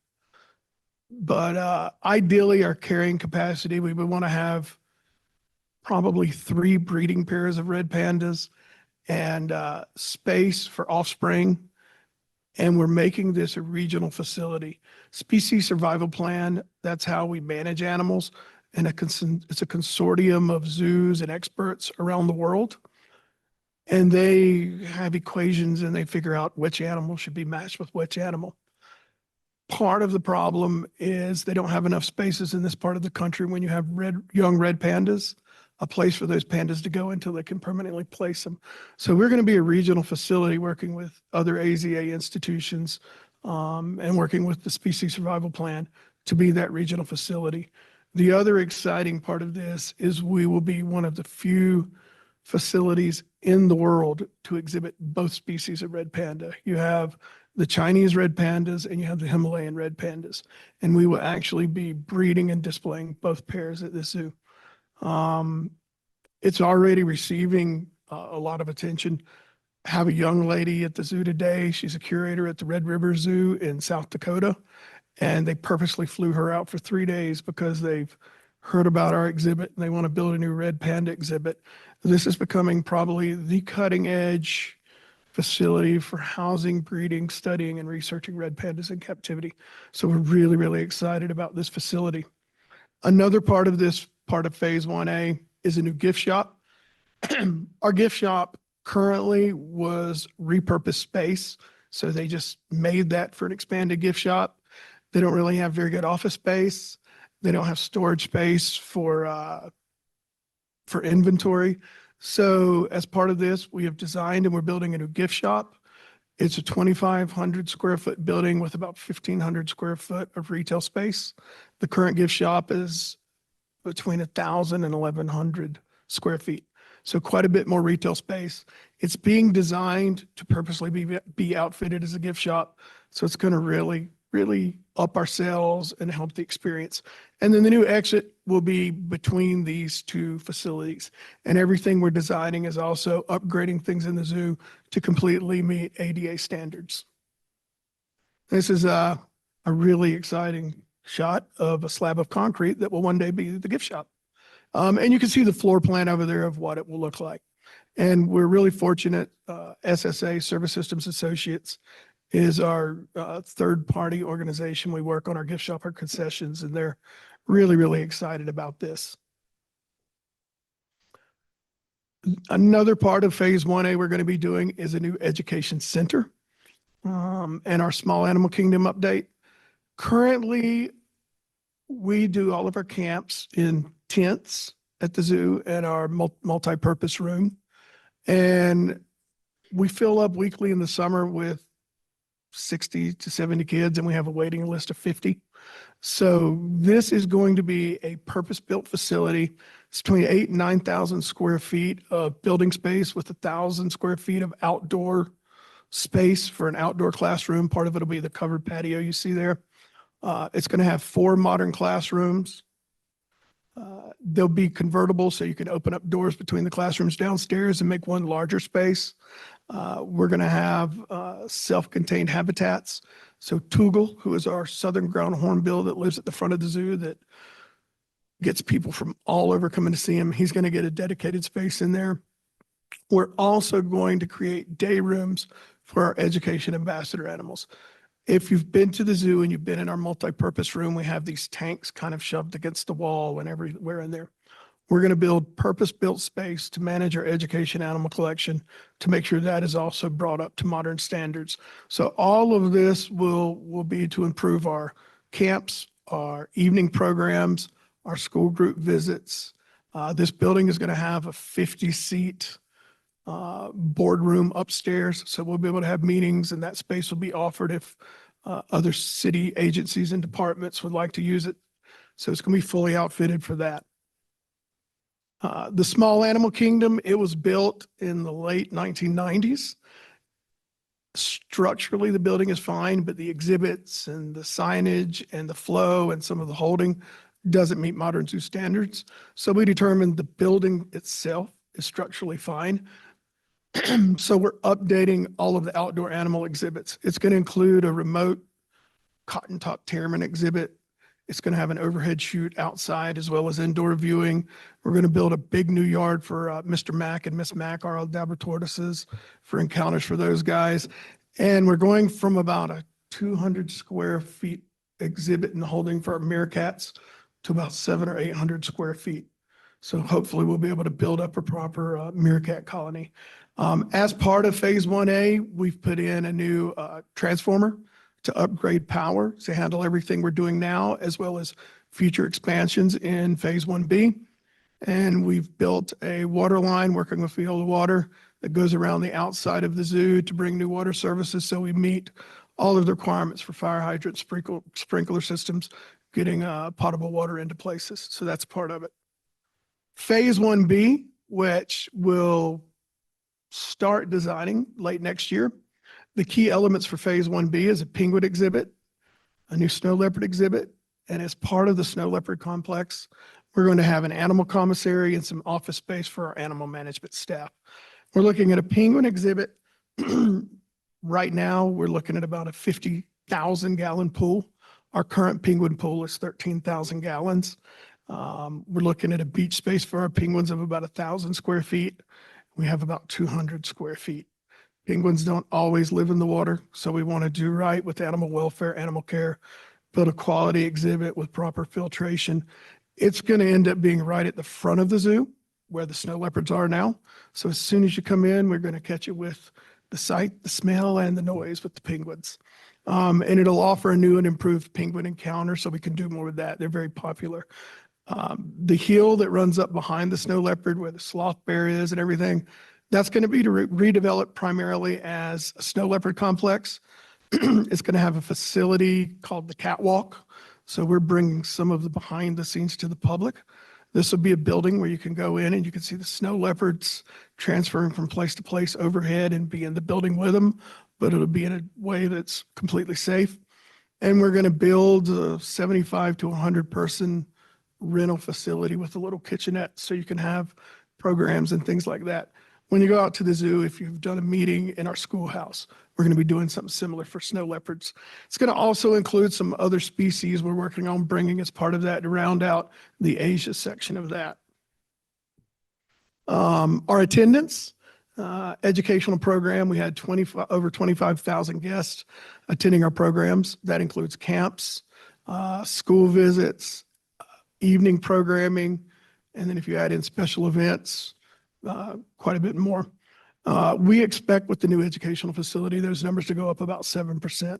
But ideally, our carrying capacity, we would want to have probably 3 breeding pairs of red pandas and space for offspring. And we're making this a regional facility. Species survival plan, that's how we manage animals. And it's a consortium of zoos and experts around the world. And they have equations and they figure out which animal should be matched with which animal. Part of the problem is they don't have enough spaces in this part of the country when you have young red pandas, a place for those pandas to go until they can permanently place them. So we're going to be a regional facility working with other AZA institutions and working with the species survival plan to be that regional facility. The other exciting part of this is we will be one of the few facilities in the world to exhibit both species of red panda. You have the Chinese red pandas and you have the Himalayan red pandas. And we will actually be breeding and displaying both pairs at this zoo. It's already receiving a lot of attention. I have a young lady at the zoo today. She's a curator at the Red River Zoo in South Dakota. And they purposely flew her out for 3 days because they've heard about our exhibit and they want to build a new red panda exhibit. This is becoming probably the cutting edge facility for housing, breeding, studying, and researching red pandas in captivity. So we're really, really excited about this facility. Another part of this part of phase 1A is a new gift shop. Our gift shop currently was repurposed space. So they just made that for an expanded gift shop. They don't really have very good office space. They don't have storage space for inventory. So as part of this, we have designed and we're building a new gift shop. It's a 2,500 square foot building with about 1,500 square foot of retail space. The current gift shop is between 1,000 and 1,100 square feet. So quite a bit more retail space. It's being designed to purposely be outfitted as a gift shop. So it's going to really up our sales and help the experience. And then the new exit will be between these two facilities. And everything we're designing is also upgrading things in the zoo to completely meet ADA standards. This is a really exciting shot of a slab of concrete that will one day be the gift shop. And you can see the floor plan over there of what it will look like. And we're really fortunate, SSA, Service Systems Associates, is our third-party organization. We work on our gift shop, our concessions, and they're really excited about this. Another part of phase 1A we're going to be doing is a new education center and our small animal kingdom update. Currently, we do all of our camps in tents at the zoo and our multi-purpose room. And we fill up weekly in the summer with 60 to 70 kids, and we have a waiting list of 50. So this is going to be a purpose-built facility. It's between 8,000 and 9,000 square feet of building space with 1,000 square feet of outdoor space for an outdoor classroom. Part of it will be the covered patio you see there. It's going to have 4 modern classrooms. They'll be convertible, so you can open up doors between the classrooms downstairs and make one larger space. We're going to have self-contained habitats. So Tugel, who is our southern ground hornbill that lives at the front of the zoo that gets people from all over coming to see him, he's going to get a dedicated space in there. We're also going to create day rooms for our education ambassador animals. If you've been to the zoo and you've been in our multi-purpose room, we have these tanks kind of shoved against the wall and everywhere in there. We're going to build purpose-built space to manage our education animal collection to make sure that is also brought up to modern standards. So all of this will be to improve our camps, our evening programs, our school group visits. This building is going to have a 50-seat boardroom upstairs. So we'll be able to have meetings, and that space will be offered if other city agencies and departments would like to use it. So it's going to be fully outfitted for that. The small animal kingdom, it was built in the late 1990s. Structurally, the building is fine, but the exhibits and the signage and the flow and some of the holding doesn't meet modern zoo standards. So we determined the building itself is structurally fine. So we're updating all of the outdoor animal exhibits. It's going to include a remote cotton top Tearman exhibit. It's going to have an overhead chute outside as well as indoor viewing. We're going to build a big new yard for Mr. Mack and Miss Mack, our Aldabra tortoises, for encounters for those guys. And we're going from about a 200 square feet exhibit and holding for our meerkats to about 700 or 800 square feet. So hopefully we'll be able to build up a proper meerkat colony. As part of phase 1A, we've put in a new transformer to upgrade power to handle everything we're doing now, as well as future expansions in phase 1B. And we've built a water line working with Field of Water that goes around the outside of the zoo to bring new water services. So we meet all of the requirements for fire hydrant sprinkler systems, getting potable water into places. So that's part of it. Phase 1B, which will start designing late next year. The key elements for phase 1B is a penguin exhibit, a new snow leopard exhibit, and as part of the snow leopard complex, we're going to have an animal commissary and some office space for our animal management staff. We're looking at a penguin exhibit. Right now, we're looking at about a 50,000 gallon pool. Our current penguin pool is 13,000 gallons. We're looking at a beach space for our penguins of about 1,000 square feet. We have about 200 square feet. Penguins don't always live in the water, so we want to do right with animal welfare, animal care, build a quality exhibit with proper filtration. It's going to end up being right at the front of the zoo where the snow leopards are now. So as soon as you come in, we're going to catch you with the sight, the smell, and the noise with the penguins. And it'll offer a new and improved penguin encounter, so we can do more with that. They're very popular. The hill that runs up behind the snow leopard where the sloth bear is and everything, that's going to be redeveloped primarily as a snow leopard complex. It's going to have a facility called the Catwalk. So we're bringing some of the behind the scenes to the public. This will be a building where you can go in and you can see the snow leopards transferring from place to place overhead and be in the building with them, but it'll be in a way that's completely safe. And we're going to build a 75 to 100 person rental facility with a little kitchenette so you can have programs and things like that. When you go out to the zoo, if you've done a meeting in our schoolhouse, we're going to be doing something similar for snow leopards. It's going to also include some other species we're working on bringing as part of that to round out the Asia section of that. Our attendance, educational program, we had over 25,000 guests attending our programs. That includes camps, school visits, evening programming, and then if you add in special events, quite a bit more. We expect with the new educational facility, those numbers to go up about 7%.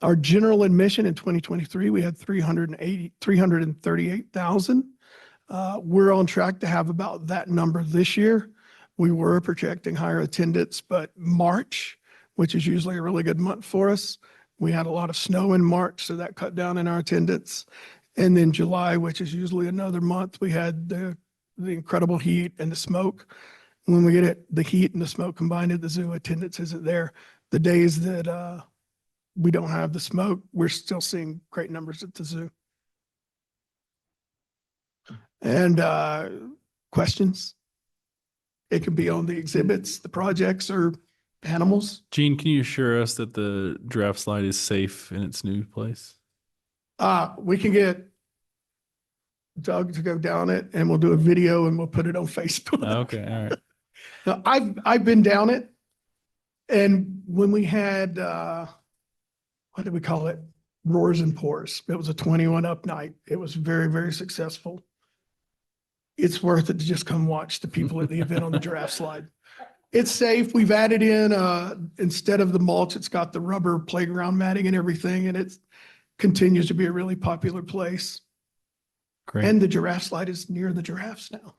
Our general admission in 2023, we had 338,000. We're on track to have about that number this year. We were projecting higher attendance, but March, which is usually a really good month for us, we had a lot of snow in March, so that cut down in our attendance. And then July, which is usually another month, we had the incredible heat and the smoke. When we get it, the heat and the smoke combined at the zoo, attendance isn't there. The days that we don't have the smoke, we're still seeing great numbers at the zoo. And questions? It could be on the exhibits, the projects, or animals. Gene, can you assure us that the giraffe slide is safe in its new place? We can get Doug to go down it and we'll do a video and we'll put it on Facebook. Okay, all right. Now, I've been down it, and when we had what did we call it? Roars and Pours. It was a 21 up night. It was very, very successful. It's worth it to just come watch the people at the event on the giraffe slide. It's safe. We've added in instead of the mulch, it's got the rubber playground matting and everything, and it continues to be a really popular place. Great. And the giraffe slide is near the giraffes now.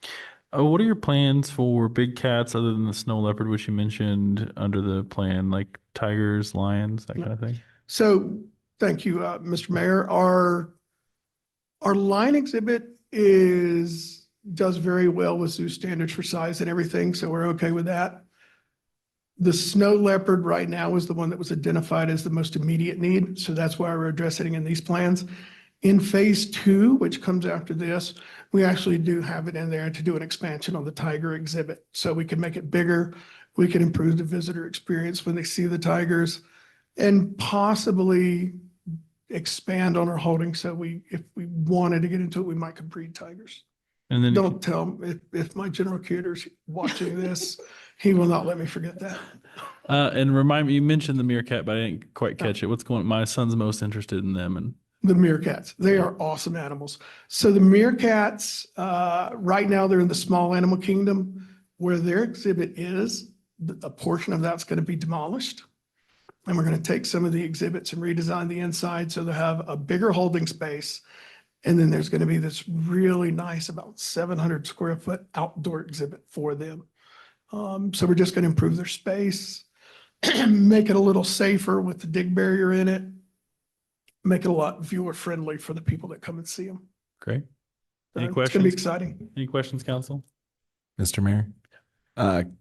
What are your plans for big cats other than the snow leopard, which you mentioned under the plan, like tigers, lions, that kind of thing? So thank you, Mr. Mayor. Our line exhibit does very well with zoo standards for size and everything, so we're okay with that. The snow leopard right now is the one that was identified as the most immediate need, so that's why we're addressing it in these plans. In phase 2, which comes after this, we actually do have it in there to do an expansion on the tiger exhibit. So we can make it bigger, we can improve the visitor experience when they see the tigers, and possibly expand on our holding. So if we wanted to get into it, we might could breed tigers. And then Don't tell him, if my general curator's watching this, he will not let me forget that. and remind me, you mentioned the meerkat, but I didn't quite catch it. What's going, my son's most interested in them, and The meerkats, they are awesome animals. So the meerkats, right now they're in the small animal kingdom where their exhibit is, a portion of that's going to be demolished. And we're going to take some of the exhibits and redesign the inside so they have a bigger holding space. And then there's going to be this really nice, about 700 square foot outdoor exhibit for them. So we're just going to improve their space, make it a little safer with the dig barrier in it, make it a lot viewer friendly for the people that come and see them. great. Any It's going to be questions? exciting. Any questions, council? Mr. Mayor.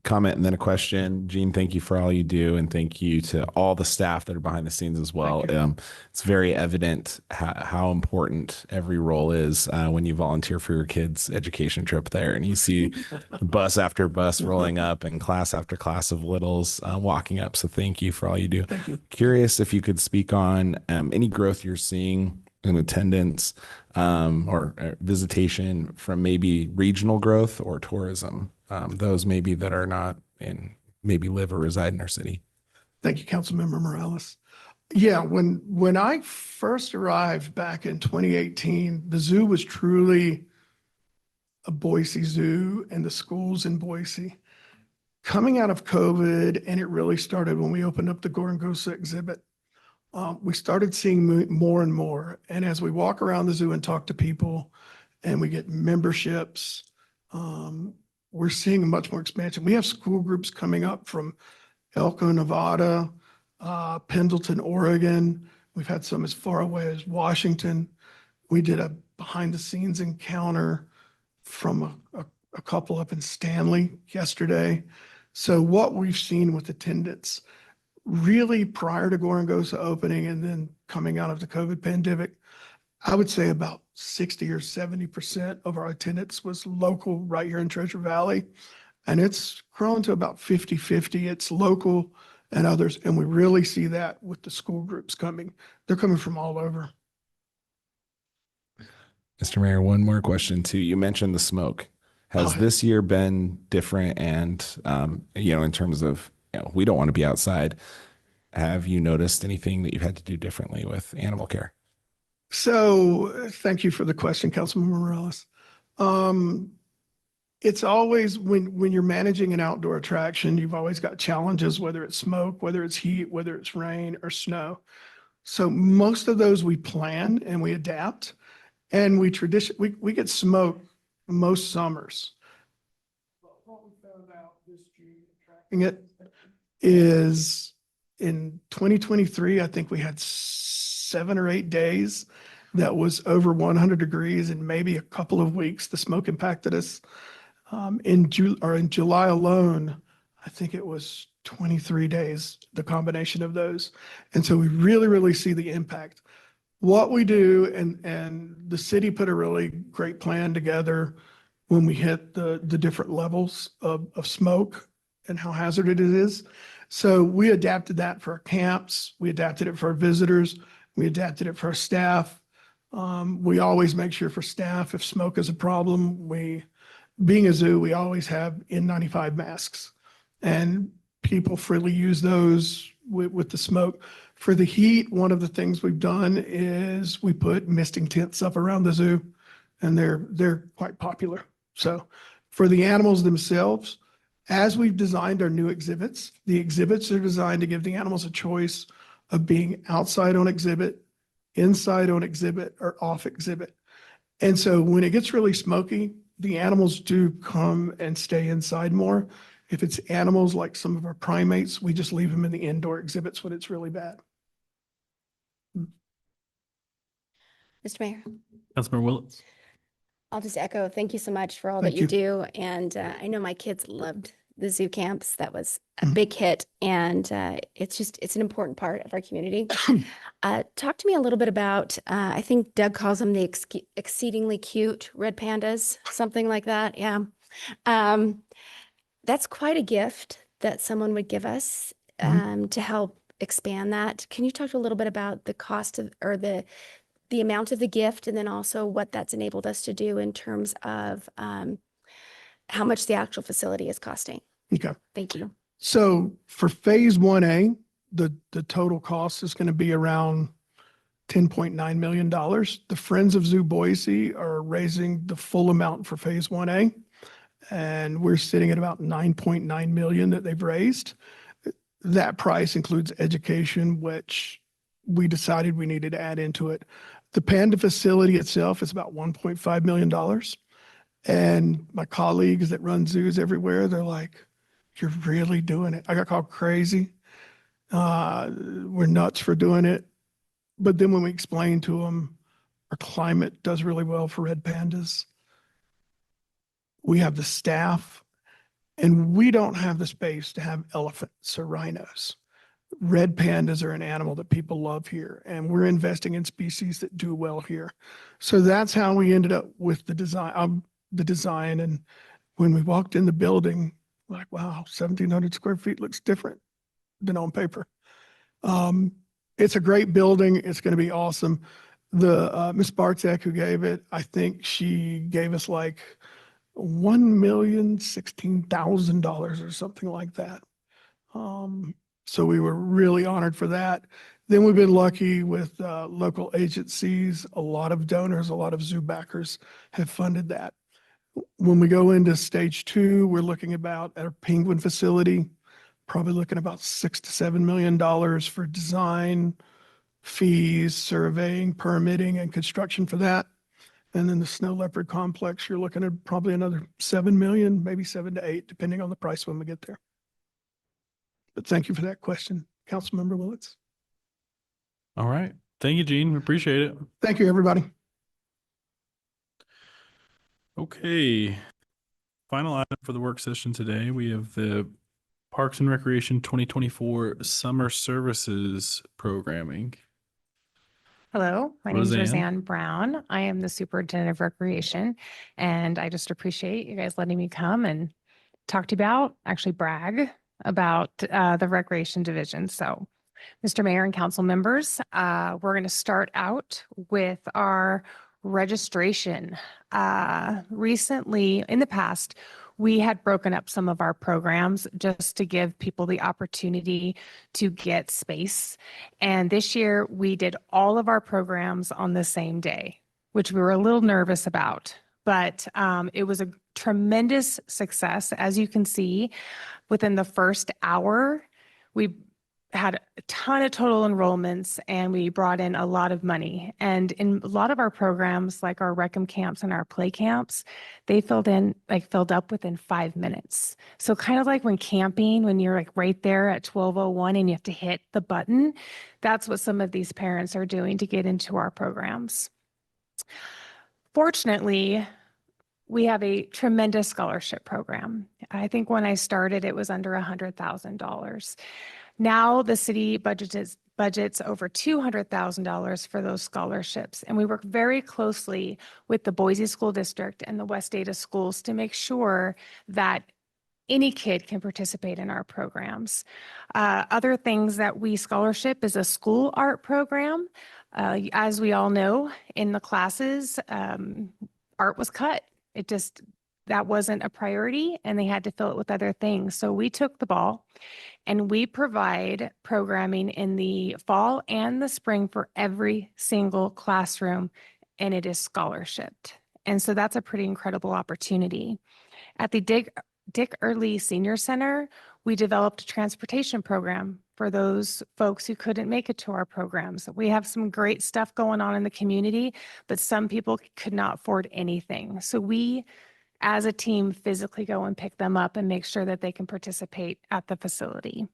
Comment and then a question. Gene, thank you for all you do, and thank you to all the staff that are behind the scenes as well. It's very evident how important every role is when you volunteer for your kids' education trip there, and you see bus after bus rolling up and class after class of littles walking up. So thank you for all you do. Thank you. Curious if you could speak on any growth you're seeing in attendance or visitation from maybe regional growth or tourism. Those maybe that are not in, maybe live or reside in our city. Thank you, Councilmember Morales. Yeah, when I first arrived back in 2018, the zoo was truly a Boise zoo and the schools in Boise. Coming out of COVID, and it really started when we opened up the Gorongosa exhibit, we started seeing more and more. And as we walk around the zoo and talk to people and we get memberships, we're seeing much more expansion. We have school groups coming up from Elko, Nevada, Pendleton, Oregon. We've had some as far away as Washington. We did a behind the scenes encounter from a couple up in Stanley yesterday. So what we've seen with attendance really prior to Gorongosa opening and then coming out of the COVID pandemic, I would say about 60 or 70% of our attendance was local right here in Treasure Valley. And it's grown to about 50-50. It's local and others. And we really see that with the school groups coming. They're coming from all over. Mr. Mayor, one more question too. You mentioned the smoke. Has this year been different? And, in terms of, we don't want to be outside. Have you noticed anything that you've had to do differently with animal care? So thank you for the question, Councilmember Morales. It's always when you're managing an outdoor attraction, you've always got challenges, whether it's smoke, whether it's heat, whether it's rain or snow. So most of those we plan and we adapt, and we get smoke most summers. But what we found out this June tracking it is in 2023, I think we had 7 or 8 days that was over 100 degrees, and maybe a couple of weeks the smoke impacted us. In July alone, I think it was 23 days, the combination of those. And so we really, really see the impact. What we do, and the city put a really great plan together when we hit the different levels of smoke and how hazardous it is. So we adapted that for our camps. We adapted it for our visitors. We adapted it for our staff. We always make sure for staff, if smoke is a problem, being a zoo, we always have N95 masks, and people freely use those with the smoke. For the heat, one of the things we've done is we put misting tents up around the zoo, and they're quite popular. So for the animals themselves, as we've designed our new exhibits, the exhibits are designed to give the animals a choice of being outside on exhibit, inside on exhibit, or off exhibit. And so when it gets really smoky, the animals do come and stay inside more. If it's animals like some of our primates, we just leave them in the indoor exhibits when it's really bad. Mr. Mayor, Councilmember Willetts. I'll just echo, thank you so much for all that Thank you you. do. And I know my kids loved the zoo camps. That was a Mhm. big hit. And it's an important part of our community. Talk to me a little bit about, I think Doug calls them the exceedingly cute red pandas, something like that. Yeah. That's quite a gift that someone would give us to help expand that. Can you talk a little bit about the cost of, or the amount of the gift, and then also what that's enabled us to do in terms of how much the actual facility is costing? Okay. Thank you. So for phase 1A, the total cost is going to be around $10.9 million. The Friends of Zoo Boise are raising the full amount for phase 1A. And we're sitting at about 9.9 million that they've raised. That price includes education, which we decided we needed to add into it. The Panda facility itself is about $1.5 million. And my colleagues that run zoos everywhere, they're like, you're really doing it. I got called crazy. We're nuts for doing it. But then when we explain to them, our climate does really well for red pandas. We have the staff, and we don't have the space to have elephants or rhinos. Red pandas are an animal that people love here, and we're investing in species that do well here. So that's how we ended up with the design. And when we walked in the building, like, wow, 1,700 square feet looks different than on paper. It's a great building. It's going to be awesome. The Miss Bartek who gave it, I think she gave us like $1,016,000 or something like that. So we were really honored for that. Then we've been lucky with local agencies. A lot of donors, a lot of zoo backers have funded that. When we go into stage 2, we're looking about at our penguin facility, probably looking about $6 to $7 million for design, fees, surveying, permitting, and construction for that. And then the snow leopard complex, you're looking at probably another 7 million, maybe 7 to 8, depending on the price when we get there. But thank you for that question, Councilmember Willetts. All right. Thank you, Gene. We appreciate it. Thank you, everybody. Okay. Final item for the work session today. We have the Parks and Recreation 2024 Summer Services Programming. Hello, my name is Roseanne. Roseanne Brown. I am the Superintendent of Recreation, and I just appreciate you guys letting me come and talk to you about, actually brag about the Recreation Division. So, Mr. Mayor and council members, we're going to start out with our registration. Recently, in the past, we had broken up some of our programs just to give people the opportunity to get space. And this year we did all of our programs on the same day, which we were a little nervous about, but it was a tremendous success. As you can see, within the first hour, we had a ton of total enrollments and we brought in a lot of money. And in a lot of our programs, like our Recreation camps and our play camps, they filled up within 5 minutes. So kind of like when camping, when you're like right there at 12:01 and you have to hit the button, that's what some of these parents are doing to get into our programs. Fortunately, we have a tremendous scholarship program. I think when I started, it was under $100,000. Now the city budgets over $200,000 for those scholarships. And we work very closely with the Boise School District and the West Ada schools to make sure that any kid can participate in our programs. Other things that we scholarship is a school art program. As we all know, in the classes, art was cut. That wasn't a priority and they had to fill it with other things. So we took the ball and we provide programming in the fall and the spring for every single classroom, and it is scholarshiped. And so that's a pretty incredible opportunity. At the Dick Early Senior Center, we developed a transportation program for those folks who couldn't make it to our programs. We have some great stuff going on in the community, but some people could not afford anything. So we as a team physically go and pick them up and make sure that they can participate at the facility.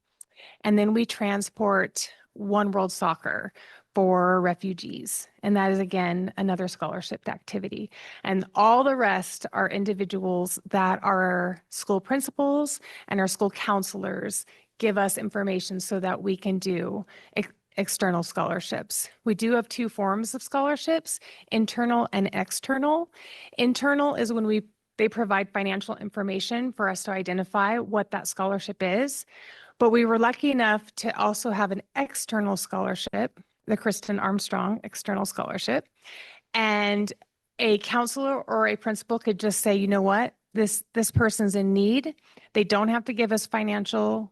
And then we transport One World Soccer for refugees. And that is, again, another scholarship activity. And all the rest are individuals that our school principals and our school counselors give us information so that we can do external scholarships. We do have two forms of scholarships, internal and external. Internal is when they provide financial information for us to identify what that scholarship is. But we were lucky enough to also have an external scholarship, the Kristen Armstrong External Scholarship. And a counselor or a principal could just say, you know what, this person's in need. They don't have to give us financial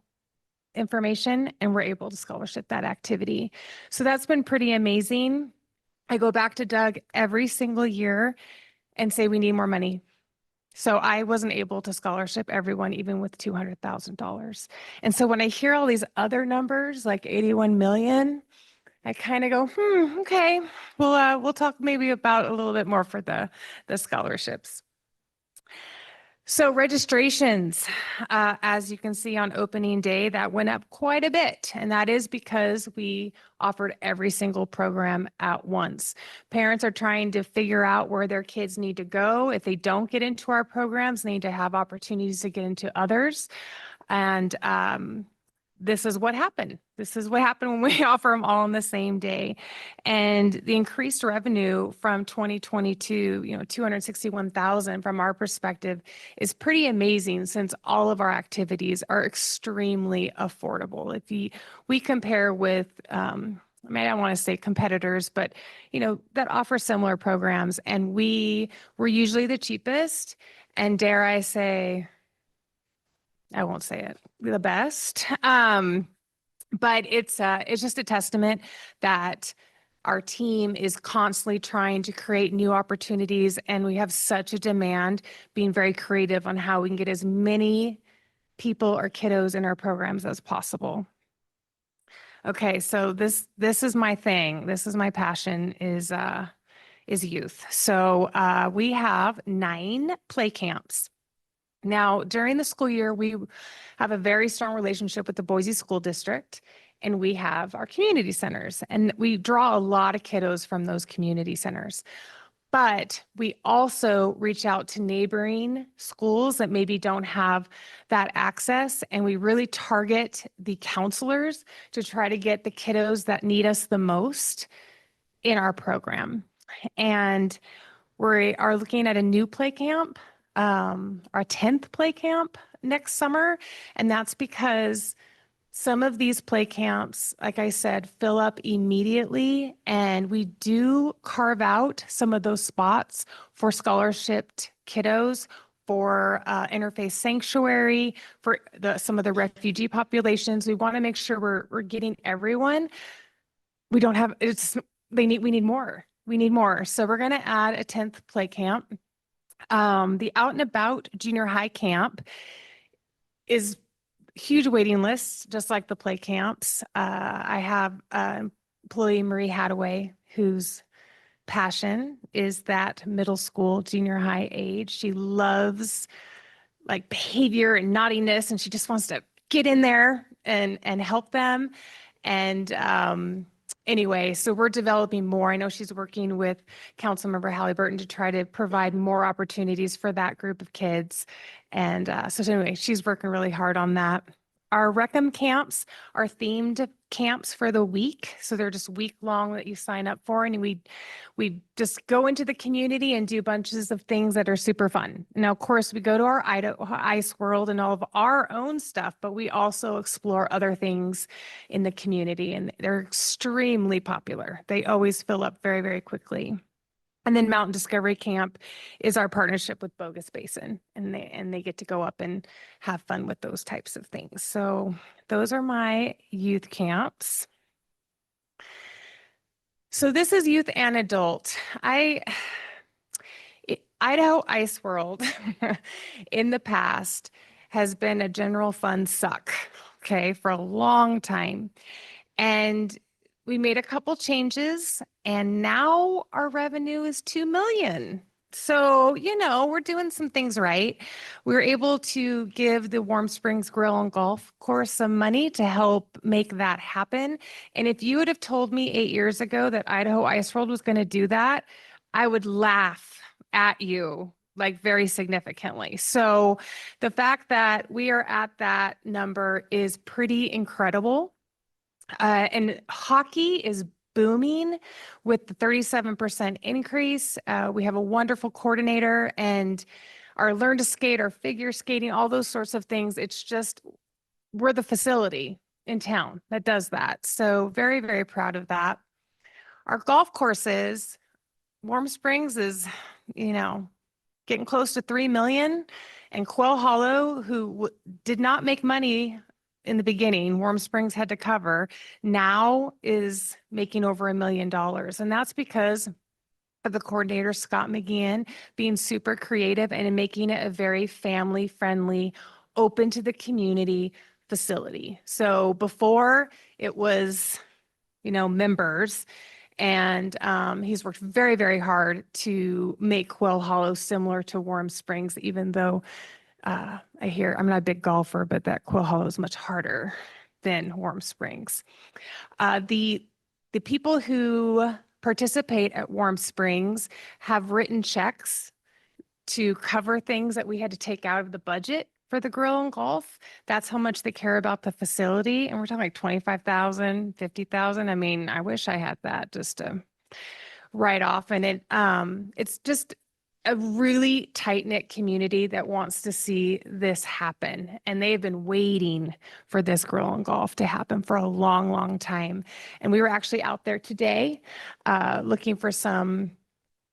information, and we're able to scholarship that activity. So that's been pretty amazing. I go back to Doug every single year and say, we need more money. So I wasn't able to scholarship everyone, even with $200,000. And so when I hear all these other numbers, like 81 million, I kind of go, okay, we'll talk maybe about a little bit more for the scholarships. So registrations, as you can see on opening day, that went up quite a bit. And that is because we offered every single program at once. Parents are trying to figure out where their kids need to go. If they don't get into our programs, they need to have opportunities to get into others. And this is what happened. This is what happened when we offer them all on the same day. And the increased revenue from 2022, 261,000 from our perspective is pretty amazing, since all of our activities are extremely affordable. If we compare with, I don't want to say competitors, but that offer similar programs, and we're usually the cheapest, and dare I say, I won't say it, the best. But it's just a testament that our team is constantly trying to create new opportunities, and we have such a demand, being very creative on how we can get as many people or kiddos in our programs as possible. Okay, so this is my thing. This is my passion, is youth. So we have 9 play camps. Now, during the school year, we have a very strong relationship with the Boise School District, and we have our community centers, and we draw a lot of kiddos from those community centers. But we also reach out to neighboring schools that maybe don't have that access, and we really target the counselors to try to get the kiddos that need us the most in our program. And we are looking at a new play camp, our 10th play camp next summer. And that's because some of these play camps, like I said, fill up immediately. And we do carve out some of those spots for scholarshiped kiddos, for Interfaith Sanctuary, for some of the refugee populations. We want to make sure we're getting everyone. We don't have, we need more. We need more. So we're going to add a 10th play camp. The Out and About junior high camp is huge waiting lists, just like the play camps. I have employee Marie Hadaway, whose passion is that middle school, junior high age. She loves like behavior and naughtiness, and she just wants to get in there and help them. And anyway, so we're developing more. I know she's working with Councilmember Halliburton to try to provide more opportunities for that group of kids. And so anyway, she's working really hard on that. Our Recum camps are themed camps for the week. So they're just week long that you sign up for. And we just go into the community and do bunches of things that are super fun. Now, of course, we go to our Idaho Ice World and all of our own stuff, but we also explore other things in the community, and they're extremely popular. They always fill up very, very quickly. And then Mountain Discovery Camp is our partnership with Bogus Basin, and they get to go up and have fun with those types of things. So those are my youth camps. So this is youth and adult. Idaho Ice World in the past has been a general fund suck, okay, for a long time. And we made a couple changes, and now our revenue is $2 million. So, we're doing some things right. We were able to give the Warm Springs Grill and Golf Course some money to help make that happen. And if you would have told me 8 years ago that Idaho Ice World was going to do that, I would laugh at you like very significantly. So the fact that we are at that number is pretty incredible. And hockey is booming with the 37% increase. We have a wonderful coordinator, and our learn to skate, our figure skating, all those sorts of things. It's just, we're the facility in town that does that. So very, very proud of that. Our golf courses, Warm Springs is, getting close to 3 million, and Quail Hollow, who did not make money in the beginning, Warm Springs had to cover, now is making over $1 million. And that's because of the coordinator, Scott McGeehan, being super creative and making it a very family-friendly, open to the community facility. So before it was, members, and he's worked very, very hard to make Quail Hollow similar to Warm Springs, even though I'm not a big golfer, but that Quail Hollow is much harder than Warm Springs. The people who participate at Warm Springs have written checks to cover things that we had to take out of the budget for the grill and golf. That's how much they care about the facility. And we're talking like 25,000, 50,000. I mean, I wish I had that just to write off. And it's just a really tight-knit community that wants to see this happen. And they've been waiting for this grill and golf to happen for a long, long time. And we were actually out there today looking for some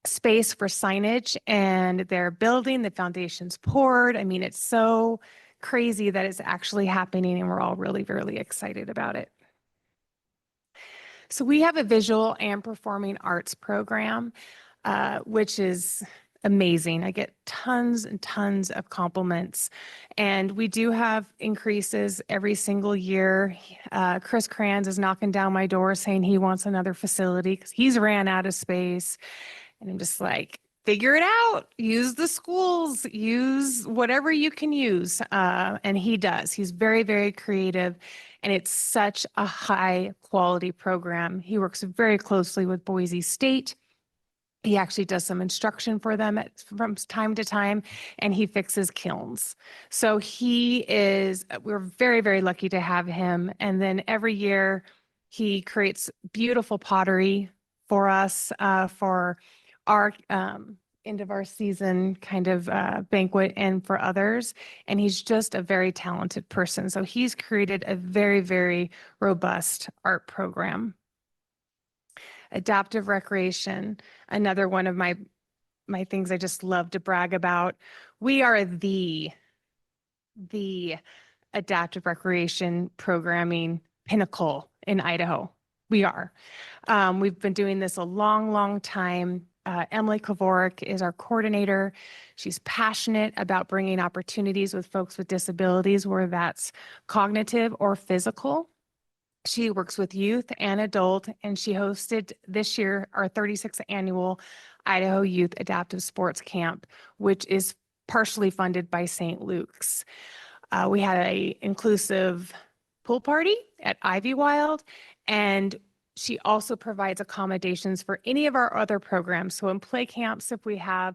space for signage, and they're building, the foundation's poured. I mean, it's so crazy that it's actually happening, and we're all really, really excited about it. So we have a visual and performing arts program, which is amazing. I get tons and tons of compliments, and we do have increases every single year. Chris Kranz is knocking down my door saying he wants another facility because he's ran out of space. And I'm just like, figure it out, use the schools, use whatever you can use. And he does. He's very, very creative. And it's such a high quality program. He works very closely with Boise State. He actually does some instruction for them from time to time, and he fixes kilns. So we're very, very lucky to have him. And then every year he creates beautiful pottery for us for our end of our season kind of banquet and for others. And he's just a very talented person. So he's created a very, very robust art program. Adaptive recreation, another one of my things I just love to brag about. We are the adaptive recreation programming pinnacle in Idaho. We are. We've been doing this a long, long time. Emily Kovarik is our coordinator. She's passionate about bringing opportunities with folks with disabilities, whether that's cognitive or physical. She works with youth and adult, and she hosted this year our 36th annual Idaho Youth Adaptive Sports Camp, which is partially funded by St. Luke's. We had an inclusive pool party at Ivy Wild, and she also provides accommodations for any of our other programs. So in play camps, if we have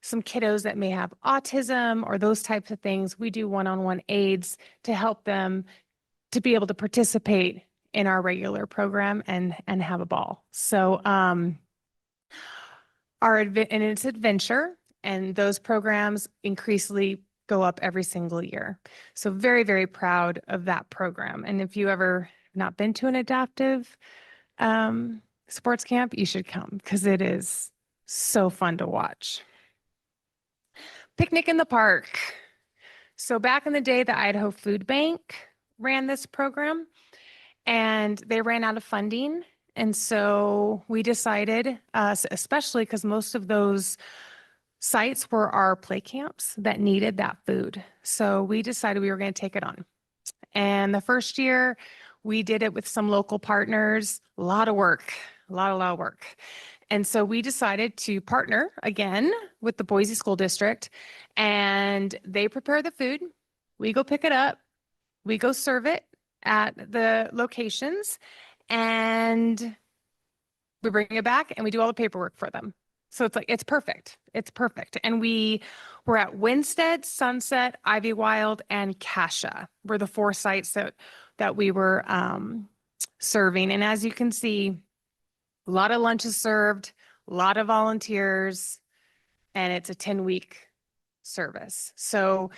some kiddos that may have autism or those types of things, we do one-on-one aids to help them to be able to participate in our regular program and have a ball. So and it's adventure, and those programs increasingly go up every single year. So very, very proud of that program. And if you ever not been to an adaptive sports camp, you should come because it is so fun to watch. Picnic in the park. So back in the day, the Idaho Food Bank ran this program, and they ran out of funding. And so we decided, especially because most of those sites were our play camps that needed that food. So we decided we were going to take it on. And the first year we did it with some local partners, a lot of work. And so we decided to partner again with the Boise School District, and they prepare the food. We go pick it up. We go serve it at the locations, and we bring it back and we do all the paperwork for them. So it's like, it's perfect. It's perfect. And we were at Winstead, Sunset, Ivy Wild, and Cascia were the 4 sites that we were serving. And as you can see, a lot of lunches served, a lot of volunteers, and it's a 10-week service. So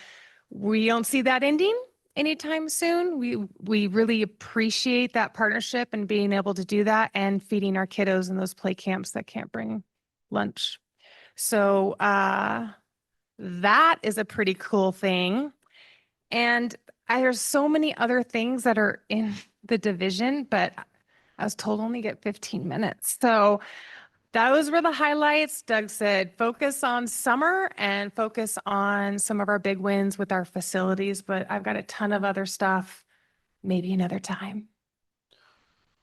we don't see that ending anytime soon. We really appreciate that partnership and being able to do that and feeding our kiddos in those play camps that can't bring lunch. So that is a pretty cool thing. And there's so many other things that are in the division, but I was told only get 15 minutes. So those were the highlights. Doug said, focus on summer and focus on some of our big wins with our facilities, but I've got a ton of other stuff, maybe another time.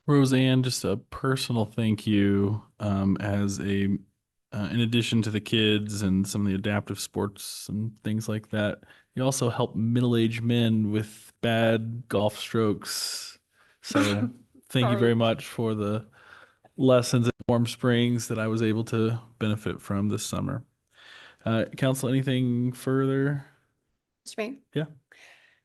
Roseanne, just a personal thank you as in addition to the kids and some of the adaptive sports and things like that, you also help middle-aged men with bad golf strokes. So thank you very much for the lessons at Warm Springs that I was able to benefit from this summer. Council, anything further? Mr. Mayor? Yeah.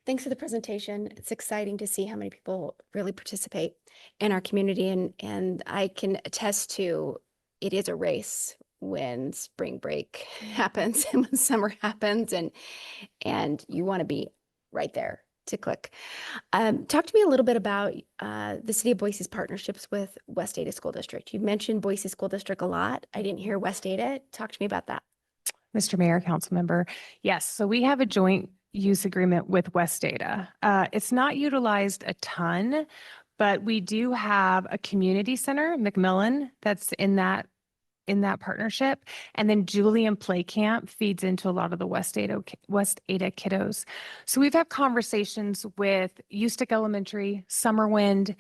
Thanks for the presentation. It's exciting to see how many people really participate in our community, and I can attest to it is a race when spring break happens and when summer happens, and you want to be right there to click. Talk to me a little bit about the City of Boise's partnerships with West Ada School District. You mentioned Boise School District a lot. I didn't hear West Ada. Talk to me about that. Mr. Mayor, council member. Yes, so we have a joint use agreement with West Ada. It's not utilized a ton, but we do have a community center, McMillan, that's in that partnership. And then Julian Play Camp feeds into a lot of the West Ada kiddos. So we've had conversations with Eustic Elementary, Summerwind.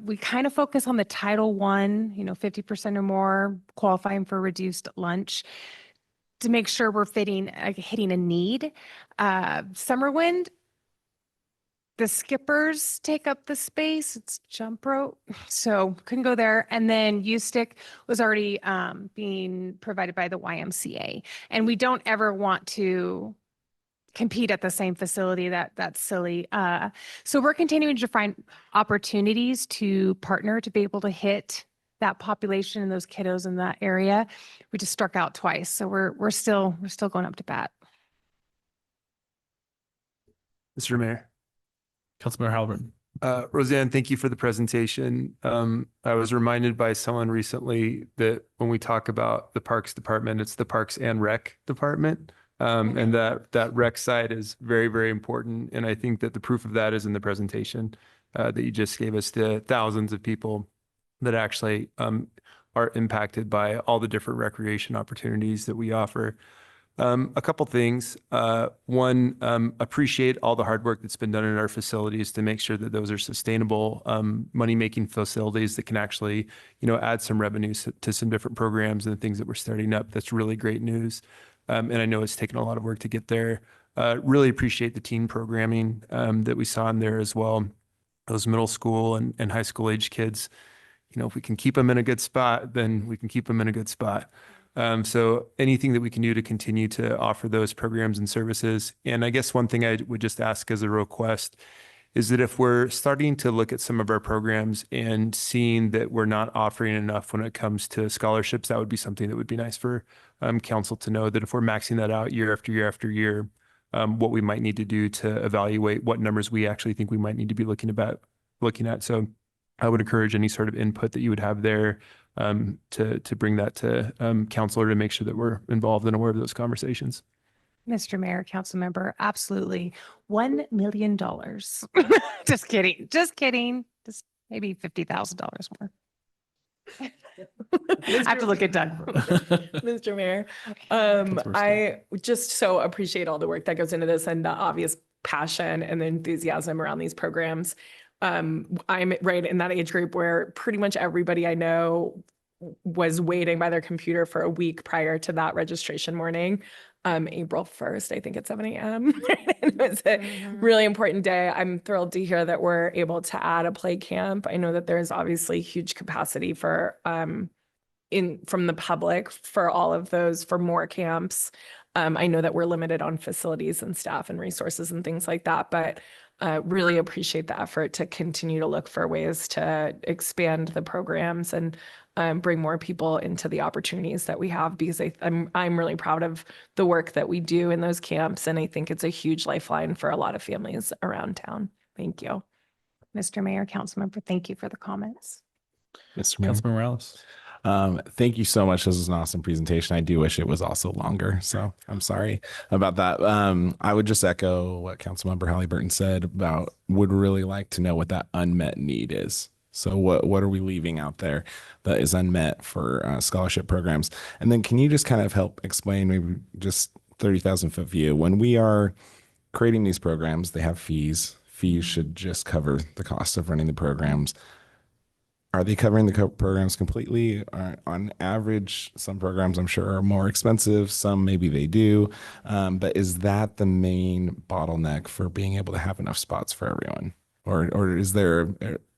We kind of focus on the Title I, 50% or more qualifying for reduced lunch to make sure we're hitting a need. Summerwind, the skippers take up the space. It's jump rope, so couldn't go there. And then U-Stick was already being provided by the YMCA. And we don't ever want to compete at the same facility. That's silly. So we're continuing to find opportunities to partner to be able to hit that population and those kiddos in that area. We just struck out twice, so we're still going up to bat. Mr. Mayor. Councilmember Halliburton. Roseanne, thank you for the presentation. I was reminded by someone recently that when we talk about the Parks Department, it's the Parks and Rec Department. And that rec side is very, very important. And I think that the proof of that is in the presentation that you just gave us, the thousands of people that actually are impacted by all the different recreation opportunities that we offer. A couple things. One, appreciate all the hard work that's been done in our facilities to make sure that those are sustainable, money-making facilities that can actually, add some revenues to some different programs and the things that we're starting up. That's really great news. And I know it's taken a lot of work to get there. Really appreciate the teen programming that we saw in there as well. Those middle school and high school age kids, if we can keep them in a good spot, then we can keep them in a good spot. So anything that we can do to continue to offer those programs and services. And I guess one thing I would just ask as a request is that if we're starting to look at some of our programs and seeing that we're not offering enough when it comes to scholarships, that would be something that would be nice for council to know, that if we're maxing that out year after year after year, what we might need to do to evaluate what numbers we actually think we might need to be looking at. So I would encourage any sort of input that you would have there to bring that to council, or to make sure that we're involved and aware of those conversations. Mr. Mayor, council member, absolutely. $1 million. Just kidding. Just maybe $50,000 more. I have to look at Doug. Mr. Mayor, I just so appreciate all the work that goes into this and the obvious passion and the enthusiasm around these programs. I'm right in that age group where pretty much everybody I know was waiting by their computer for a week prior to that registration morning, April 1st, I think at 7 a.m. It was a really important day. I'm thrilled to hear that we're able to add a play camp. I know that there's obviously huge capacity for from the public for all of those, for more camps. I know that we're limited on facilities and staff and resources and things like that, but really appreciate the effort to continue to look for ways to expand the programs and bring more people into the opportunities that we have, because I'm really proud of the work that we do in those camps, and I think it's a huge lifeline for a lot of families around town. Thank you. Mr. Mayor, Councilmember, thank you for the comments. Mr. Mayor. Councilman Morales. Thank you so much. This was an awesome presentation. I do wish it was also longer, so I'm sorry about that. I would just echo what Councilmember Halliburton said about would really like to know what that unmet need is. So what are we leaving out there that is unmet for scholarship programs? And then can you just kind of help explain, maybe just 30,000-foot view, when we are creating these programs, they have fees. Fees should just cover the cost of running the programs. Are they covering the programs completely? On average, some programs I'm sure are more expensive, some maybe they do. But is that the main bottleneck for being able to have enough spots for everyone? Or is there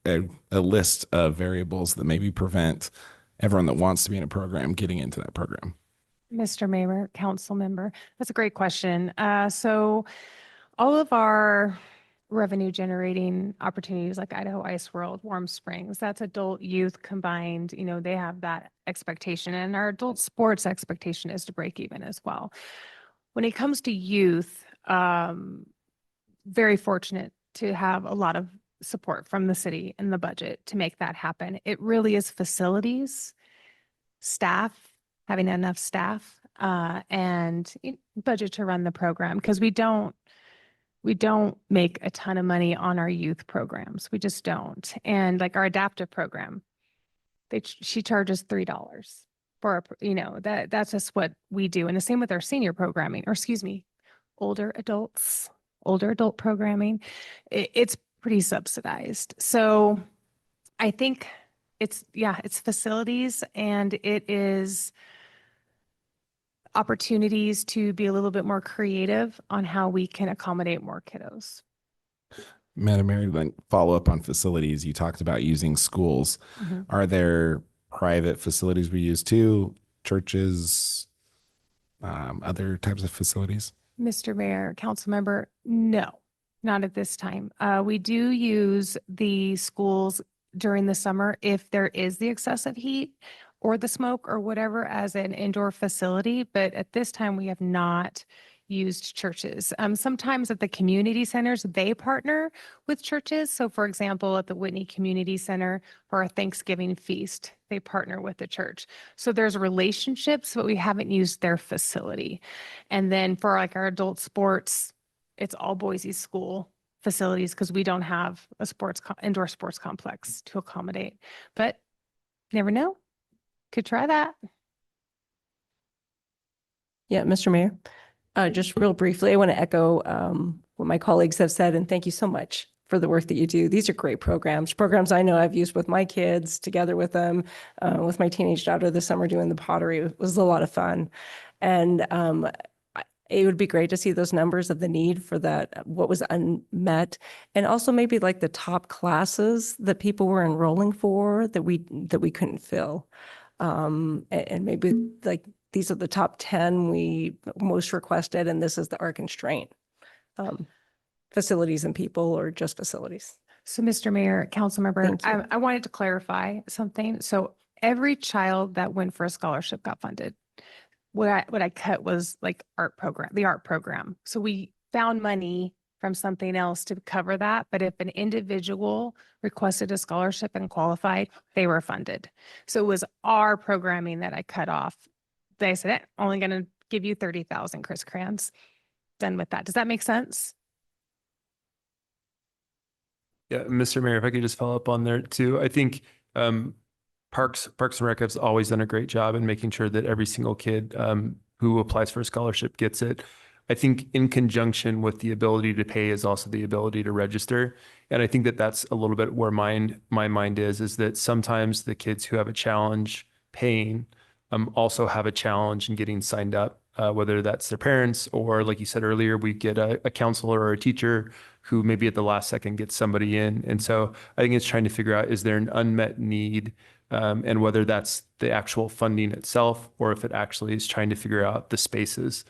a list of variables that maybe prevent everyone that wants to be in a program getting into that program? Mr. Mayor, council member, that's a great question. So all of our revenue generating opportunities like Idaho Ice World, Warm Springs, that's adult youth combined, they have that expectation, and our adult sports expectation is to break even as well. When it comes to youth, very fortunate to have a lot of support from the city and the budget to make that happen. It really is facilities, staff, having enough staff, and budget to run the program, because we don't make a ton of money on our youth programs. We just don't. And like our adaptive program, she charges $3 for that's just what we do. And the same with our senior programming, or excuse me, older adult programming. It's pretty subsidized. So I think it's facilities, and it is opportunities to be a little bit more creative on how we can accommodate more kiddos. Madam Mayor, then follow up on facilities. You talked about using schools. Mm-hmm. Are there private facilities we use too? Churches, other types of facilities? Mr. Mayor, council member, no, not at this time. We do use the schools during the summer if there is the excessive heat or the smoke or whatever as an indoor facility. But at this time, we have not used churches. Sometimes at the community centers, they partner with churches. So for example, at the Whitney Community Center for our Thanksgiving feast, they partner with the church. So there's relationships, but we haven't used their facility. And then for like our adult sports, it's all Boise school facilities, because we don't have a indoor sports complex to accommodate. But never know. Could try that. Yeah, Mr. Mayor, just real briefly, I want to echo what my colleagues have said, and thank you so much for the work that you do. These are great programs I know I've used with my kids, together with them, with my teenage daughter this summer doing the pottery. It was a lot of fun. And it would be great to see those numbers of the need for that, what was unmet, and also maybe like the top classes that people were enrolling for that we couldn't fill. And maybe like these are the top 10 we most requested, and this is our constraint. Facilities and people, or just facilities. So Mr. Mayor, council member, Thank you. I wanted to clarify something. So every child that went for a scholarship got funded. What I cut was like the art program. So we found money from something else to cover that. But if an individual requested a scholarship and qualified, they were funded. So it was our programming that I cut off. They said, only going to give you 30,000 Chris Crayons. Done with that. Does that make sense? Yeah, Mr. Mayor, if I could just follow up on there too. I think Parks and Rec has always done a great job in making sure that every single kid who applies for a scholarship gets it. I think in conjunction with the ability to pay is also the ability to register. And I think that that's a little bit where my mind is that sometimes the kids who have a challenge paying also have a challenge in getting signed up, whether that's their parents or, like you said earlier, we get a counselor or a teacher who maybe at the last second gets somebody in. And so I think it's trying to figure out, is there an unmet need, and whether that's the actual funding itself or if it actually is trying to figure out the spaces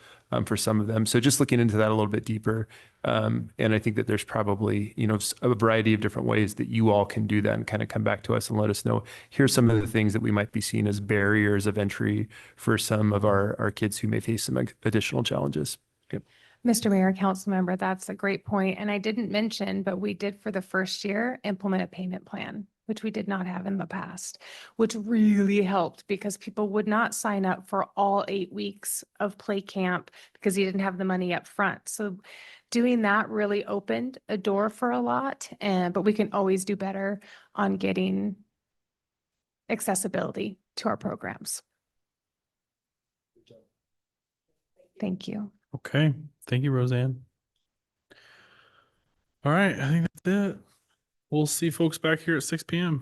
for some of them. So just looking into that a little bit deeper. And I think that there's probably, a variety of different ways that you all can do that and kind of come back to us and let us know, here's some of the things that we might be seeing as barriers of entry for some of our kids who may face some additional challenges. Yep. Mr. Mayor, council member, that's a great point. And I didn't mention, but we did for the first year implement a payment plan, which we did not have in the past, which really helped because people would not sign up for all 8 weeks of play camp because you didn't have the money up front. So doing that really opened a door for a lot, but we can always do better on getting accessibility to our programs. Thank you. Okay. Thank you, Roseanne. All right. I think that's it. We'll see folks back here at 6 p.m.